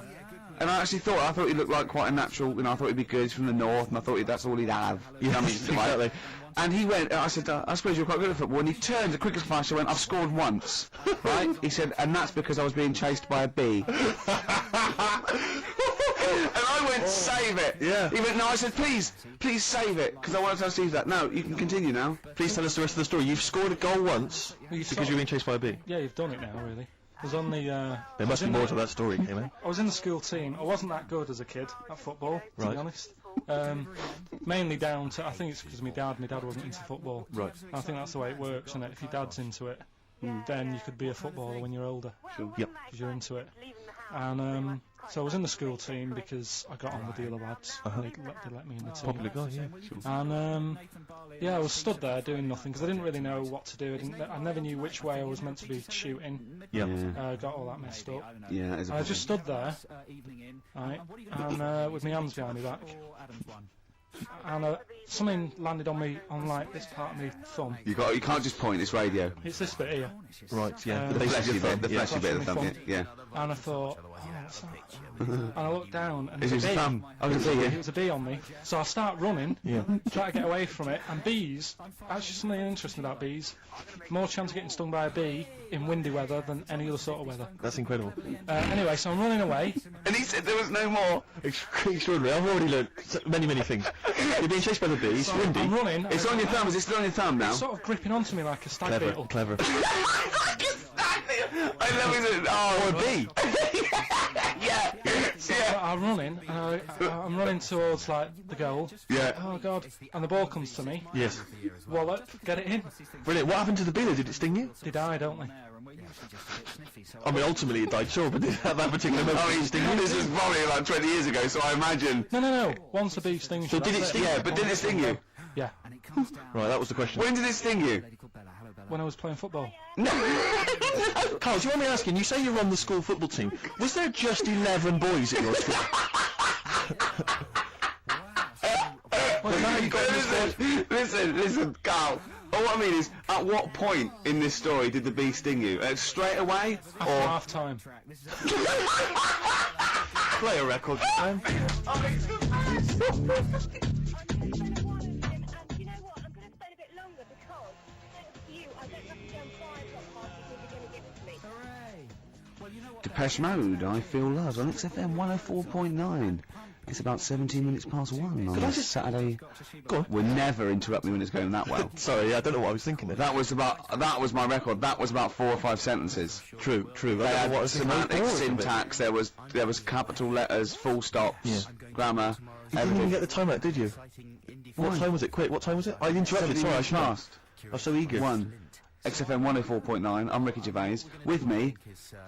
Speaker 2: And I actually thought he looked like quite a natural, I thought he'd be good, he's from the north, and I thought that's all he'd have. You know what I mean?
Speaker 1: Exactly.
Speaker 2: And he went, I said, I suppose you're quite good at football. And he turned, the quickest flash, I went, I've scored once, right? He said, and that's because I was being chased by a bee. And I went, save it.
Speaker 1: Yeah.
Speaker 2: He went, no, I said, please save it, because I want to tell Steve that. No, you can continue now.
Speaker 1: Please tell us the rest of the story. You've scored a goal once because you've been chased by a bee.
Speaker 3: Yeah, you've done it now, really. I was on the.
Speaker 1: There must be more to that story, Cayman.
Speaker 3: I was in the school team. I wasn't that good as a kid at football, to
Speaker 1: Right.
Speaker 3: be honest. Mainly down to, I think it's because my dad wasn't into football.
Speaker 1: Right.
Speaker 3: I think that's the way it works, isn't it? If your dad's into it, then you could be a footballer when you're older.
Speaker 2: Sure.
Speaker 1: Yep.
Speaker 3: Because you're into it. And so I was in the school team because I got on with the other lads. They let me in the team.
Speaker 1: Popular guy, yeah.
Speaker 3: And yeah, I was stood there doing nothing because I didn't really know what to do. I never knew which way I was meant to be shooting.
Speaker 1: Yeah.
Speaker 3: Got all that messed up.
Speaker 2: Yeah, that is a
Speaker 3: I just stood there, right, and with my hands behind my back, and something landed on me on like this part of my thumb.
Speaker 2: You can't just point, it's radio.
Speaker 3: It's this bit here,
Speaker 1: Right, yeah.
Speaker 3: The
Speaker 2: The
Speaker 1: base of
Speaker 2: fleshy
Speaker 1: your
Speaker 2: bit,
Speaker 1: thumb,
Speaker 2: the
Speaker 1: yeah.
Speaker 2: fleshy bit of the thumb, yeah.
Speaker 3: and I thought, oh, what's that? And I looked down, and
Speaker 2: Is
Speaker 3: it
Speaker 2: it
Speaker 3: was a
Speaker 2: his
Speaker 3: bee.
Speaker 2: thumb? I can see
Speaker 3: It
Speaker 2: you.
Speaker 3: was a bee on me, so I start running,
Speaker 1: Yeah.
Speaker 3: try to get away from it. And bees, actually something interesting about bees, more chance of getting stung by a bee in windy weather than any other sort of weather.
Speaker 1: That's incredible.
Speaker 3: Anyway, so I'm running away.
Speaker 2: And he said there was no more.
Speaker 1: Extraordinary. I've already learned many things. You're being chased by the bees.
Speaker 3: So
Speaker 1: Windy.
Speaker 3: I'm running.
Speaker 2: It's on your thumb, is it still on your thumb now?
Speaker 3: It's sort of gripping onto me like a stag beetle.
Speaker 1: Clever.
Speaker 2: I love it. Oh,
Speaker 1: Or a bee.
Speaker 2: yeah. Yeah.
Speaker 3: I'm running, and I'm running towards like the goal.
Speaker 2: Yeah.
Speaker 3: Oh god! And the ball comes to me.
Speaker 1: Yes.
Speaker 3: Wallop, get it in.
Speaker 1: Brilliant. What happened to the bee though? Did it sting you?
Speaker 3: They die, don't they?
Speaker 1: I mean, ultimately it died, sure, but did that particular moment
Speaker 2: I mean,
Speaker 1: sting you?
Speaker 2: this was probably like 20 years ago, so I imagine.
Speaker 3: No. Once a bee stings you.
Speaker 1: So did it
Speaker 3: that's
Speaker 1: sting?
Speaker 2: Yeah, but did it sting you?
Speaker 3: Yeah.
Speaker 1: Right, that was the question.
Speaker 2: When did it sting you?
Speaker 3: When I was playing football.
Speaker 1: Carl, do you want me asking, you say you're on the school football team. Was there just 11 boys at your school?
Speaker 3: Well, now you got
Speaker 2: Listen, Carl. All I mean is, at what point in this story did the bee sting you? Straight away?
Speaker 3: after
Speaker 2: Or...
Speaker 3: half time.
Speaker 1: Play a record.
Speaker 5: And you know what? I'm going to stay a bit longer because, thanks to you, I don't have to go and buy a podcast because you're going to give it to me.
Speaker 2: Depeche Mode, I Feel Love, on XFM 104.9. It's about 17 minutes past 1 on a Saturday.
Speaker 1: Go on.
Speaker 2: We'll never interrupt me when it's going that well.
Speaker 1: Sorry, I don't know what I was thinking there.
Speaker 2: That was my record. That was about 4 or 5 sentences.
Speaker 1: True.
Speaker 2: They
Speaker 1: I don't know
Speaker 2: had
Speaker 1: what I was thinking.
Speaker 2: semantic
Speaker 1: Pause a bit.
Speaker 2: syntax. There was capital letters, full stops,
Speaker 1: Yeah.
Speaker 2: grammar,
Speaker 1: You didn't even
Speaker 2: everything.
Speaker 1: get the time out, did you? What time was it? Quick, what time was it? I interrupted,
Speaker 2: 17
Speaker 1: sorry, I
Speaker 2: minutes
Speaker 1: should have.
Speaker 2: past.
Speaker 1: I was so eager.
Speaker 2: 1. XFM 104.9. I'm Ricky Gervais. With me,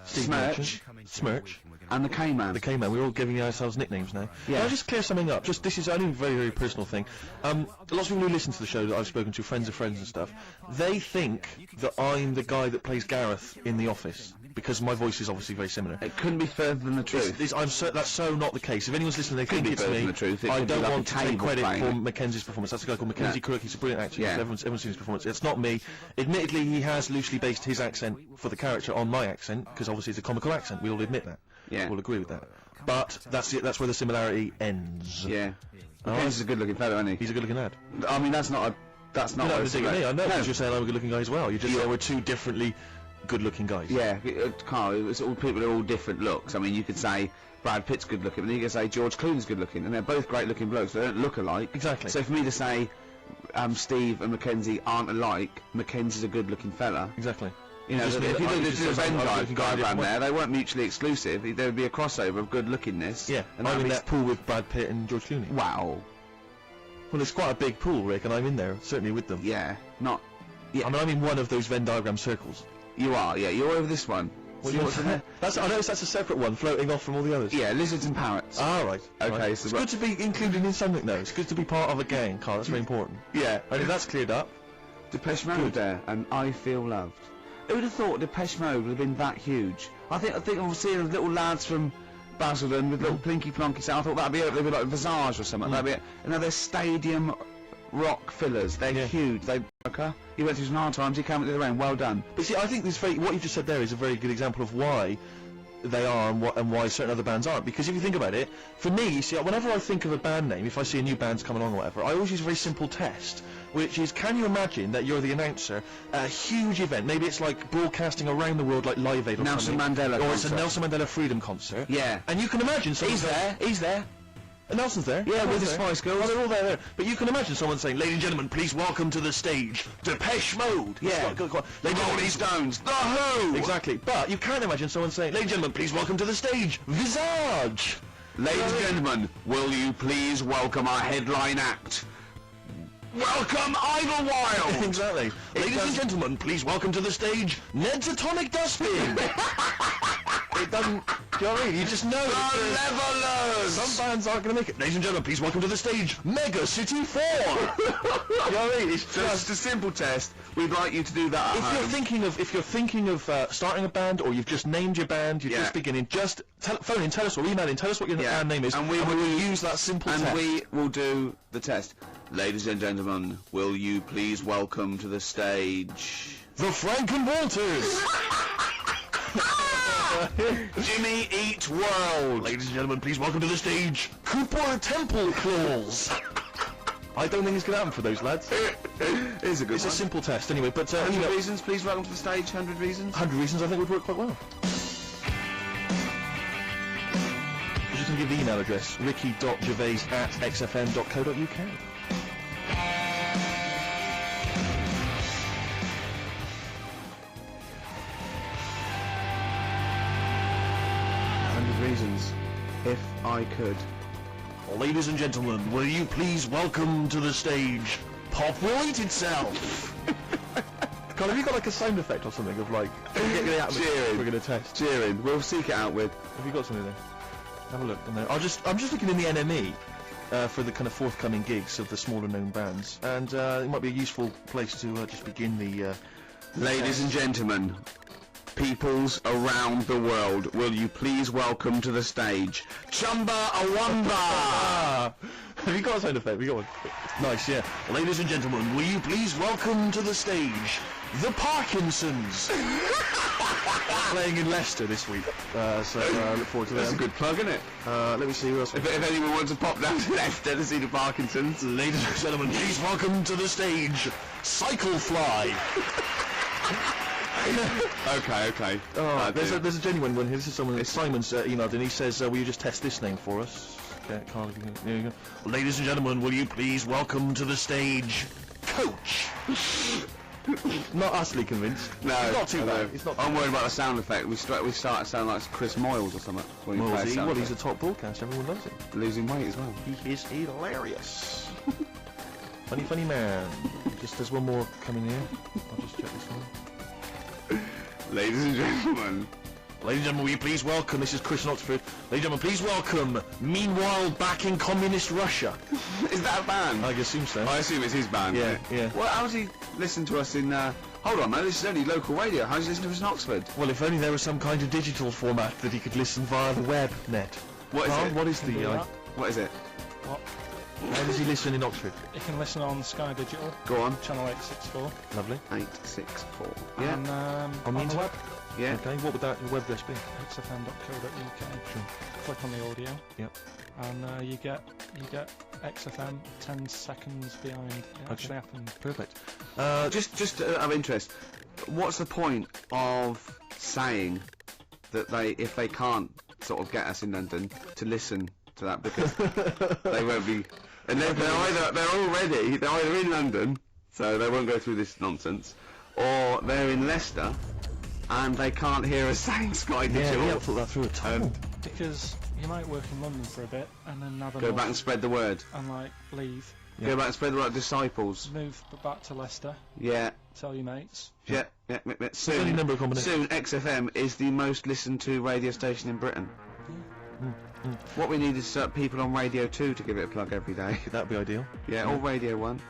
Speaker 1: Steve
Speaker 2: Smirch,
Speaker 1: Merchant. Smirch.
Speaker 2: and the K-Man.
Speaker 1: The K-Man. We're all giving ourselves nicknames now.
Speaker 2: Yeah.
Speaker 1: Can I just clear something up? This is only a very, very personal thing. Lots of people who listen to the show that I've spoken to, friends of friends and stuff, they think that I'm the guy that plays Gareth in The Office, because my voice is obviously very similar.
Speaker 2: It couldn't be further than the truth.
Speaker 1: That's so not the case. If anyone's listening, they think
Speaker 2: be
Speaker 1: it's
Speaker 2: further
Speaker 1: me.
Speaker 2: than the truth. It
Speaker 1: I
Speaker 2: could be
Speaker 1: don't
Speaker 2: like
Speaker 1: want
Speaker 2: a
Speaker 1: to take
Speaker 2: table
Speaker 1: credit
Speaker 2: playing
Speaker 1: for
Speaker 2: it.
Speaker 1: Mackenzie's performance. That's a guy called Mackenzie
Speaker 2: No.
Speaker 1: Crook. He's a brilliant actor.
Speaker 2: Yeah.
Speaker 1: Everyone's seen his performance. It's not me. Admittedly, he has loosely based his accent for the character on my accent, because obviously it's a comical accent. We all admit that.
Speaker 2: Yeah.
Speaker 1: We'll agree with that. But that's it. That's where the similarity ends.
Speaker 2: Yeah.
Speaker 1: All right.
Speaker 2: Mackenzie a good-looking fellow, isn't he?
Speaker 1: He's a good-looking lad.
Speaker 2: I mean, that's not
Speaker 1: You're not
Speaker 2: what
Speaker 1: digging me. I know,
Speaker 2: No.
Speaker 1: because you're saying I'm a good-looking guy as well. You're just
Speaker 2: Yeah.
Speaker 1: saying we're two differently good-looking guys.
Speaker 2: Yeah, Carl, it's all people are all different looks. I mean, you could say Brad Pitt's good looking, but then you could say George Clooney's good looking, and they're both great looking blokes. They don't look alike.
Speaker 1: Exactly.
Speaker 2: So for me to say Steve and Mackenzie aren't alike, Mackenzie's a good looking fella.
Speaker 1: Exactly.
Speaker 2: You know,
Speaker 1: Just
Speaker 2: if
Speaker 1: mean-
Speaker 2: you
Speaker 1: I
Speaker 2: looked
Speaker 1: just
Speaker 2: at the
Speaker 1: said I'm
Speaker 2: Venn
Speaker 1: a good-looking guy
Speaker 2: diagram
Speaker 1: different
Speaker 2: there, they weren't mutually exclusive. There would be a crossover of good lookingness.
Speaker 1: Yeah.
Speaker 2: and
Speaker 1: I'm
Speaker 2: that
Speaker 1: in
Speaker 2: makes-
Speaker 1: that pool with Brad Pitt and George Clooney.
Speaker 2: Wow.
Speaker 1: Well, it's quite a big pool, Rick, and I'm in there, certainly with them.
Speaker 2: Yeah. Not. Yeah.
Speaker 1: I mean, I'm in one of those Venn diagram circles.
Speaker 2: You are. Yeah. You're over this one.
Speaker 1: What do you want to know? That's, I noticed that's a separate one, floating off from all the others.
Speaker 2: Yeah, lizards and parrots.
Speaker 1: Ah, right.
Speaker 2: Okay,
Speaker 1: right.
Speaker 2: so
Speaker 1: it's good to be included in something, though. It's good to be part of a gang, Carl. That's very important.
Speaker 2: Yeah.
Speaker 1: I think that's cleared up.
Speaker 2: Depeche Mode there, and I Feel Loved. Who would have thought Depeche Mode would have been that huge? I think I'm seeing little lads from Basildon with little plinky plonky sound. I thought that'd be it. They'd be like Visage or something. That'd be it. And now they're stadium rock fillers. They're huge. They he went through some hard times. He came at the other end. Well done.
Speaker 1: But see, I think this what you just said there is a very good example of why they are and why certain other bands aren't. Because if you think about it, for me, you see, whenever I think of a band name, if I see a new band's coming along or whatever, I always use a very simple test, which is, can you imagine that you're the announcer at a huge event? Maybe it's like broadcasting around the world, like Live Aid or
Speaker 2: Nelson
Speaker 1: something.
Speaker 2: Mandela
Speaker 1: or it's
Speaker 2: concert.
Speaker 1: a Nelson Mandela Freedom concert.
Speaker 2: Yeah.
Speaker 1: And you can imagine someone
Speaker 2: He's there.
Speaker 1: And Nelson's there.
Speaker 2: Yeah, with the
Speaker 1: Nelson's
Speaker 2: Spice
Speaker 1: there.
Speaker 2: Girls.
Speaker 1: Oh, they're all there. But you can imagine someone saying, "Ladies and gentlemen, please welcome to the stage, Depeche Mode."
Speaker 2: Yeah. Rolling Stones. The Who.
Speaker 1: Exactly. But you can't imagine someone saying, "Ladies and gentlemen, please welcome to the stage, Visage."
Speaker 2: Ladies and gentlemen, will you please welcome our headline act? Welcome Idlewild!
Speaker 1: Exactly. Ladies and gentlemen, please welcome to the stage, Ned's Atomic Dustbin. It doesn't. Do you know what I mean? You just know.
Speaker 2: The Levelers!
Speaker 1: Some bands aren't going to make it. Ladies and gentlemen, please welcome to the stage, Mega City 4. You know what I mean? It's
Speaker 2: Just a simple test. We'd like you to do that at
Speaker 1: If
Speaker 2: home.
Speaker 1: you're thinking of starting a band, or you've just named your band, you're just beginning, just phone in, tell us, or email in, tell us what your band name is,
Speaker 2: and we will
Speaker 1: use that simple test.
Speaker 2: And we will do the test. Ladies and gentlemen, will you please welcome to the stage
Speaker 1: the Franken Walters.
Speaker 2: Jimmy Eat World.
Speaker 1: Ladies and gentlemen, please welcome to the stage, Cooper Temple Claws. I don't think it's going to happen for those lads.
Speaker 2: It's a good
Speaker 1: It's a simple test anyway, but
Speaker 2: 100 reasons, please welcome to the stage. 100 reasons.
Speaker 1: 100 reasons I think would work quite well. You can give the email address, ricky.gervais@xfm.co.uk.
Speaker 2: Reasons, if I could.
Speaker 1: Ladies and gentlemen, will you please welcome to the stage, Pop Will Eat Itself. God, have you got like a sound effect or something of like, get the atmosphere
Speaker 2: cheering?
Speaker 1: We're going to test.
Speaker 2: Cheering. We'll seek it out with.
Speaker 1: Have you got something there? Have a look on there. I'm just looking in the NME for the kind of forthcoming gigs of the smaller known bands, and it might be a useful place to just begin the.
Speaker 2: Ladies and gentlemen, peoples around the world, will you please welcome to the stage, Chumba Awamba!
Speaker 1: Have you got a sound effect? Have you got one? Nice, yeah. Ladies and gentlemen, will you please welcome to the stage, the Parkinsons! Playing in Leicester this week, so I look forward to that.
Speaker 2: That's a good plug, isn't it?
Speaker 1: Let me see who else.
Speaker 2: If anyone wants to pop down to Leicester to see the Parkinsons.
Speaker 1: Ladies and gentlemen, please welcome to the stage, Cyclefly!
Speaker 2: Okay.
Speaker 1: There's a genuine one here. This is someone. Simon's emailed and he says, "Will you just test this name for us?" Okay, Carl, there you go. Ladies and gentlemen, will you please welcome to the stage, Coach? Not utterly convinced.
Speaker 2: No,
Speaker 1: it's not too bad. It's not.
Speaker 2: I'm worried about the sound effect. We start to sound like Chris Moyles or something. When you play a sound
Speaker 1: Well, he's a
Speaker 2: effect.
Speaker 1: top broadcaster. Everyone loves him.
Speaker 2: Losing weight as well.
Speaker 1: He is hilarious. funny man. Just there's one more coming here. I'll just check this one.
Speaker 2: Ladies and gentlemen.
Speaker 1: Ladies and gentlemen, will you please welcome, this is Chris in Oxford, ladies and gentlemen, please welcome, Meanwhile Back in Communist Russia.
Speaker 2: Is that a band?
Speaker 1: I assume so.
Speaker 2: I assume it's his band.
Speaker 1: Yeah,
Speaker 2: isn't it?
Speaker 1: yeah.
Speaker 2: Well, how does he listen to us in, hold on, man, this is only local radio. How does he listen to us in Oxford?
Speaker 1: Well, if only there was some kind of digital format that he could listen via the web net.
Speaker 2: What is it?
Speaker 1: What is
Speaker 3: Can do
Speaker 1: the,
Speaker 3: that.
Speaker 2: What is it?
Speaker 3: What?
Speaker 1: how does he listen in Oxford?
Speaker 3: You can listen on Sky Digital,
Speaker 2: Go on.
Speaker 3: channel 864,
Speaker 1: Lovely.
Speaker 2: 864. Yeah.
Speaker 3: and
Speaker 1: On the
Speaker 3: on the web,
Speaker 2: Yeah.
Speaker 1: Okay, what would that web address be?
Speaker 3: xfm.co.uk.
Speaker 1: Sure.
Speaker 3: Click on the audio.
Speaker 1: Yep.
Speaker 3: And you get XFM 10 seconds behind it actually happened.
Speaker 1: Perfect.
Speaker 2: Just out of interest, what's the point of saying that if they can't sort of get us in London to listen to that, because they won't be, and they're either in London, so they won't go through this nonsense, or they're in Leicester and they can't hear us saying Sky Digital.
Speaker 1: Yeah, I thought that through at all.
Speaker 3: Because you might work in London for a bit and then have a
Speaker 2: Go back and spread the word.
Speaker 3: and like leave,
Speaker 2: Go back and spread the word. Disciples.
Speaker 3: move back to Leicester,
Speaker 2: Yeah.
Speaker 3: Tell your mates.
Speaker 2: Yeah.
Speaker 1: Only
Speaker 2: Soon,
Speaker 1: number of combinations.
Speaker 2: soon XFM is the most listened to radio station in Britain. What we need is people on Radio 2 to give it a plug every day.
Speaker 1: That'd be ideal.
Speaker 2: Yeah, or Radio 1.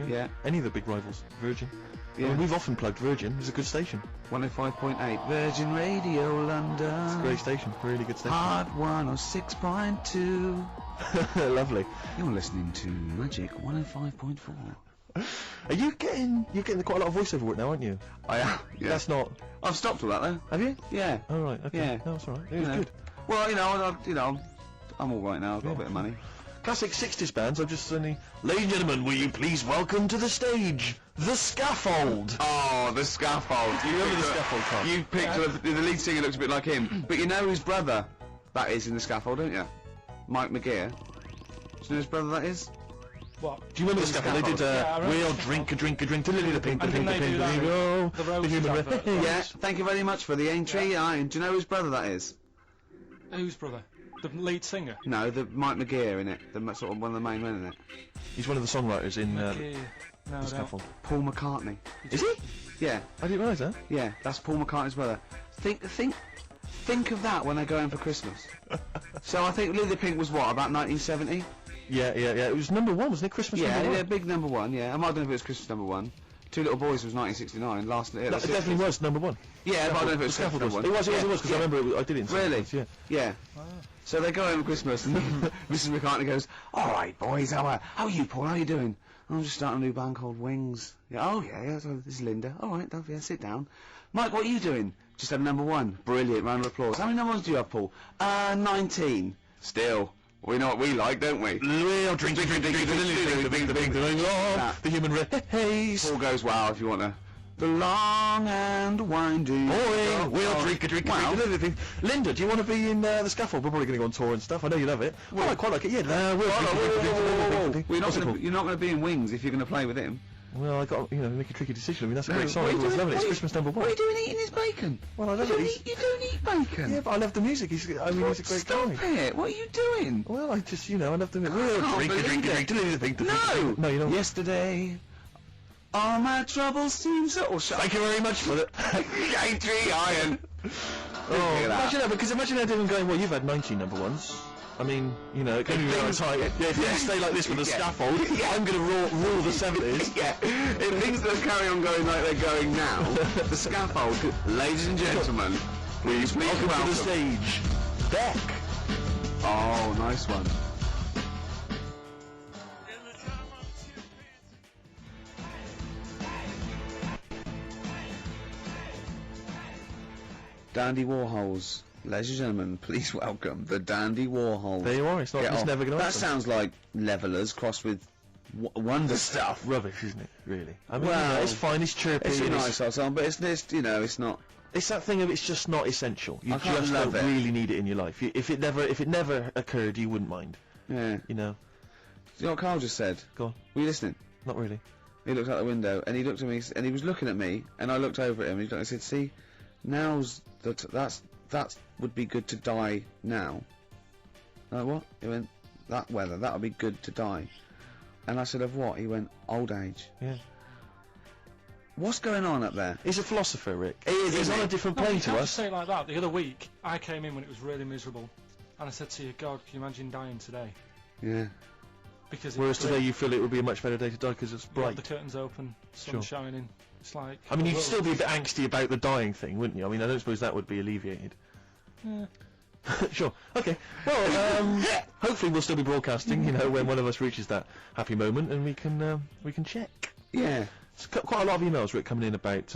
Speaker 2: Yeah.
Speaker 1: Any of the big rivals. Virgin.
Speaker 2: Yeah.
Speaker 1: I mean, we've often plugged Virgin. It's a good station.
Speaker 2: 105.8 Virgin Radio London.
Speaker 1: It's a great station. Really good station.
Speaker 2: Hard 106.2.
Speaker 1: Lovely.
Speaker 2: You're listening to Magic 105.4.
Speaker 1: Are you getting quite a lot of voiceover work now, aren't you?
Speaker 2: I am. Yeah.
Speaker 1: That's not.
Speaker 2: I've stopped all that though.
Speaker 1: Have you?
Speaker 2: Yeah.
Speaker 1: Oh right. Okay.
Speaker 2: Yeah.
Speaker 1: No, it's all right. It was
Speaker 2: know.
Speaker 1: good.
Speaker 2: Well, I'm all right now. I've got a bit of money.
Speaker 1: Classic 60s bands. I've just suddenly. Ladies and gentlemen, will you please welcome to the stage The Scaffold.
Speaker 2: Oh, The Scaffold.
Speaker 1: You remember The Scaffold, Carl?
Speaker 2: You picked the lead singer looks a bit like him, but you know his brother that is in The Scaffold, don't you? Mike McGear. Do you know his brother that is?
Speaker 3: What?
Speaker 1: Do you remember The Scaffold? They did
Speaker 3: Yeah, I remember
Speaker 1: we'll
Speaker 3: The
Speaker 1: drink a drink, the lily, the pink, the
Speaker 3: And
Speaker 1: pink, the
Speaker 3: didn't they
Speaker 1: pink,
Speaker 3: do
Speaker 1: the
Speaker 3: that
Speaker 1: pink, oh,
Speaker 3: The Roses
Speaker 1: human
Speaker 3: advert?
Speaker 2: Yeah. Thank you very much for the entry. Do you know whose brother that is?
Speaker 3: Whose brother? The lead singer?
Speaker 2: No, the Mike McGear in it. Sort of one of the main men in it.
Speaker 1: He's one of the songwriters in
Speaker 3: No,
Speaker 1: The
Speaker 3: I don't.
Speaker 1: Scaffold.
Speaker 2: Paul McCartney.
Speaker 1: Is he?
Speaker 2: Yeah,
Speaker 1: I didn't realise that.
Speaker 2: yeah. That's Paul McCartney's brother. Think of that when they're going for Christmas. So I think Lily Pink was what, about 1970?
Speaker 1: Yeah. It was number one, wasn't it? Christmas
Speaker 2: Yeah,
Speaker 1: number one.
Speaker 2: yeah, big number one. Yeah, I don't know if it was Christmas number one. Two Little Boys was 1969. Last.
Speaker 1: No, it definitely was number one.
Speaker 2: Yeah, but I don't know if it
Speaker 1: The
Speaker 2: was
Speaker 1: Scaffold
Speaker 2: Christmas
Speaker 1: was.
Speaker 2: number
Speaker 1: It
Speaker 2: one.
Speaker 1: was, because I remember I did it in
Speaker 2: Really?
Speaker 1: Scaffolds, yeah.
Speaker 2: Yeah. So they go home for Christmas, and Mrs. McCartney goes, "All right, boys, how are you, Paul? How are you doing?" "I'm just starting a new band called Wings." "Yeah, oh yeah. So this is Linda." "All right, yeah, sit down." "Mike, what are you doing?" "Just had number one." Brilliant, round of applause. "How many number ones do you have, Paul?" 19. Still, we know what we like, don't we?
Speaker 1: We'll drink, the human race.
Speaker 2: Paul goes, "Wow, if you want to." The long and winding.
Speaker 1: Boring. We'll drink,
Speaker 2: Wow.
Speaker 1: Linda, do you want to be in The Scaffold? We're probably going to go on tour and stuff. I know you love it. Well, I quite like it. Yeah. We'll drink.
Speaker 2: You're not going to be in Wings if you're going to play with him.
Speaker 1: Well, I got make a tricky decision. I mean, that's a great song.
Speaker 2: What are you
Speaker 1: Everyone's
Speaker 2: doing?
Speaker 1: loving it. It's Christmas number one.
Speaker 2: What are you doing eating his bacon?
Speaker 1: Well, I love it.
Speaker 2: You don't eat bacon.
Speaker 1: Yeah, but I love the music. He's a great
Speaker 2: Stop
Speaker 1: guy.
Speaker 2: it. What are you doing?
Speaker 1: Well, I just, I love the music. We'll
Speaker 2: can't
Speaker 1: drink,
Speaker 2: believe it. No.
Speaker 1: No, you don't.
Speaker 2: Yesterday, all my troubles seem so...
Speaker 1: Thank you very much for that.
Speaker 2: Aintree Iron.
Speaker 1: Oh, imagine that, because imagine that even going, well, you've had 19 number ones. I mean, it can be things like, if you stay like this with The Scaffold, I'm going to rule the 70s.
Speaker 2: Yeah, if things don't carry on going like they're going now, The Scaffold, ladies and gentlemen, please
Speaker 1: Welcome to the stage, Beck.
Speaker 2: Oh, nice one. Dandy Warhols. Ladies and gentlemen, please welcome the Dandy Warhols.
Speaker 1: There you are, it's never going to
Speaker 2: That
Speaker 1: happen.
Speaker 2: sounds like Levelers crossed with Wonder Stuff.
Speaker 1: Rubbish, isn't it, really? I mean,
Speaker 2: Well,
Speaker 1: it's fine, it's chirpy.
Speaker 2: It's a nice old song, but it's it's not.
Speaker 1: It's that thing of it's just not essential. You
Speaker 2: I can't
Speaker 1: just
Speaker 2: love
Speaker 1: don't
Speaker 2: it.
Speaker 1: really need it in your life. If it never occurred, you wouldn't mind.
Speaker 2: Yeah.
Speaker 1: You know?
Speaker 2: You know what Carl just said?
Speaker 1: Go on.
Speaker 2: Were you listening?
Speaker 1: Not really.
Speaker 2: He looked out the window and he looked at me and he was looking at me and I looked over at him and he said, "See, now's that would be good to die now." Like what? He went, "That weather, that would be good to die." And I said, "Of what?" He went, "Old age."
Speaker 1: Yeah.
Speaker 2: What's going on up there?
Speaker 1: He's a philosopher, Rick.
Speaker 2: is,
Speaker 1: He's
Speaker 2: isn't
Speaker 1: on
Speaker 2: he?
Speaker 1: a different
Speaker 3: No,
Speaker 1: plane
Speaker 3: you
Speaker 1: to
Speaker 3: can't
Speaker 1: us.
Speaker 3: just say it like that. The other week, I came in when it was really miserable, and I said to you, "God, can you imagine dying today?"
Speaker 2: Yeah.
Speaker 3: Because
Speaker 1: Whereas
Speaker 3: it's
Speaker 1: today you feel it would be a much better day to die because it's bright.
Speaker 3: the curtains open, sun
Speaker 1: Sure.
Speaker 3: shining. It's like.
Speaker 1: I mean,
Speaker 3: the
Speaker 1: you'd
Speaker 3: world-
Speaker 1: still be a bit angsty about the dying thing, wouldn't you? I mean, I don't suppose that would be alleviated.
Speaker 3: Yeah.
Speaker 1: Sure. Okay. Well, hopefully we'll still be broadcasting, when one of us reaches that happy moment, and we can check.
Speaker 2: Yeah.
Speaker 1: It's quite a lot of emails, Rick, coming in about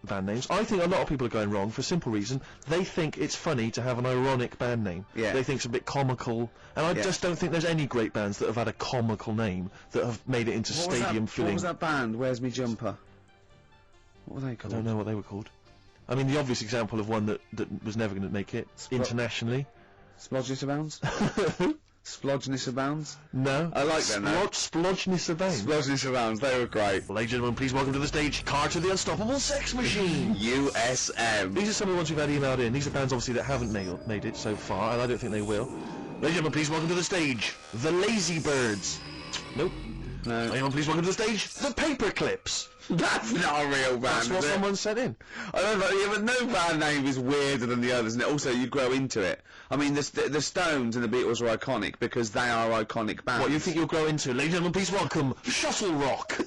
Speaker 1: band names. I think a lot of people are going wrong for a simple reason. They think it's funny to have an ironic band name.
Speaker 2: Yeah.
Speaker 1: They think it's a bit comical, and I just don't think there's any great bands that have had a comical name that have made it into stadium
Speaker 2: What
Speaker 1: filling.
Speaker 2: was that band? Where's Me Jumper? What were they
Speaker 1: I
Speaker 2: called?
Speaker 1: don't know what they were called. I mean, the obvious example of one that was never going to make it internationally.
Speaker 2: Splodgeness Abounds? Splodgeness Abounds?
Speaker 1: No.
Speaker 2: I like them, though.
Speaker 1: Splodgeness Abounds.
Speaker 2: Splodgeness Abounds, they were great.
Speaker 1: Ladies and gentlemen, please welcome to the stage Carter the Unstoppable Sex Machine.
Speaker 2: USM.
Speaker 1: These are some of the ones we've had emailed in. These are bands, obviously, that haven't made it so far, and I don't think they will. Ladies and gentlemen, please welcome to the stage The Lazy Birds. Nope.
Speaker 2: No.
Speaker 1: Ladies and gentlemen, please welcome to the stage The Paperclips.
Speaker 2: That's not a real band,
Speaker 1: That's what
Speaker 2: is it?
Speaker 1: someone said in.
Speaker 2: I don't know, yeah, but no band name is weirder than the others, and also you'd grow into it. I mean, the Stones and the Beatles are iconic because they are iconic bands.
Speaker 1: What you think you'll grow into? Ladies and gentlemen, please welcome Shuttle Rock.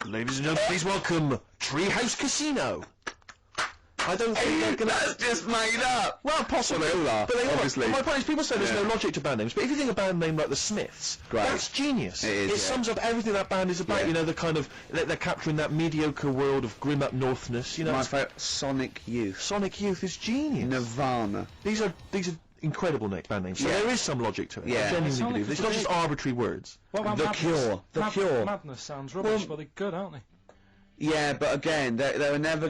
Speaker 1: Ladies and gentlemen, please welcome Treehouse Casino. I don't think they're gonna...
Speaker 2: That's just made up!
Speaker 1: Well, possibly.
Speaker 2: Well, they all are,
Speaker 1: but
Speaker 2: obviously.
Speaker 1: My point is, people say there's
Speaker 2: Yeah.
Speaker 1: no logic to band names, but if you think a band name like the Smiths,
Speaker 2: Great.
Speaker 1: that's genius.
Speaker 2: It is, yeah.
Speaker 1: sums up everything that band is about.
Speaker 2: Yeah.
Speaker 1: You know, the kind of they're capturing that mediocre world of grim up northness. You know,
Speaker 2: My
Speaker 1: it's-
Speaker 2: favourite, Sonic Youth.
Speaker 1: Sonic Youth is genius.
Speaker 2: Nirvana.
Speaker 1: These are incredible band names. So
Speaker 2: Yeah.
Speaker 1: there is some logic to it.
Speaker 2: Yeah.
Speaker 1: I genuinely
Speaker 3: Sonic
Speaker 1: believe
Speaker 3: is
Speaker 1: it's not just
Speaker 3: big.
Speaker 1: arbitrary words.
Speaker 3: What about
Speaker 2: The
Speaker 3: Madness?
Speaker 2: Cure. The Cure.
Speaker 3: Madness sounds rubbish, but they're good, aren't they?
Speaker 2: Yeah, but again, they were never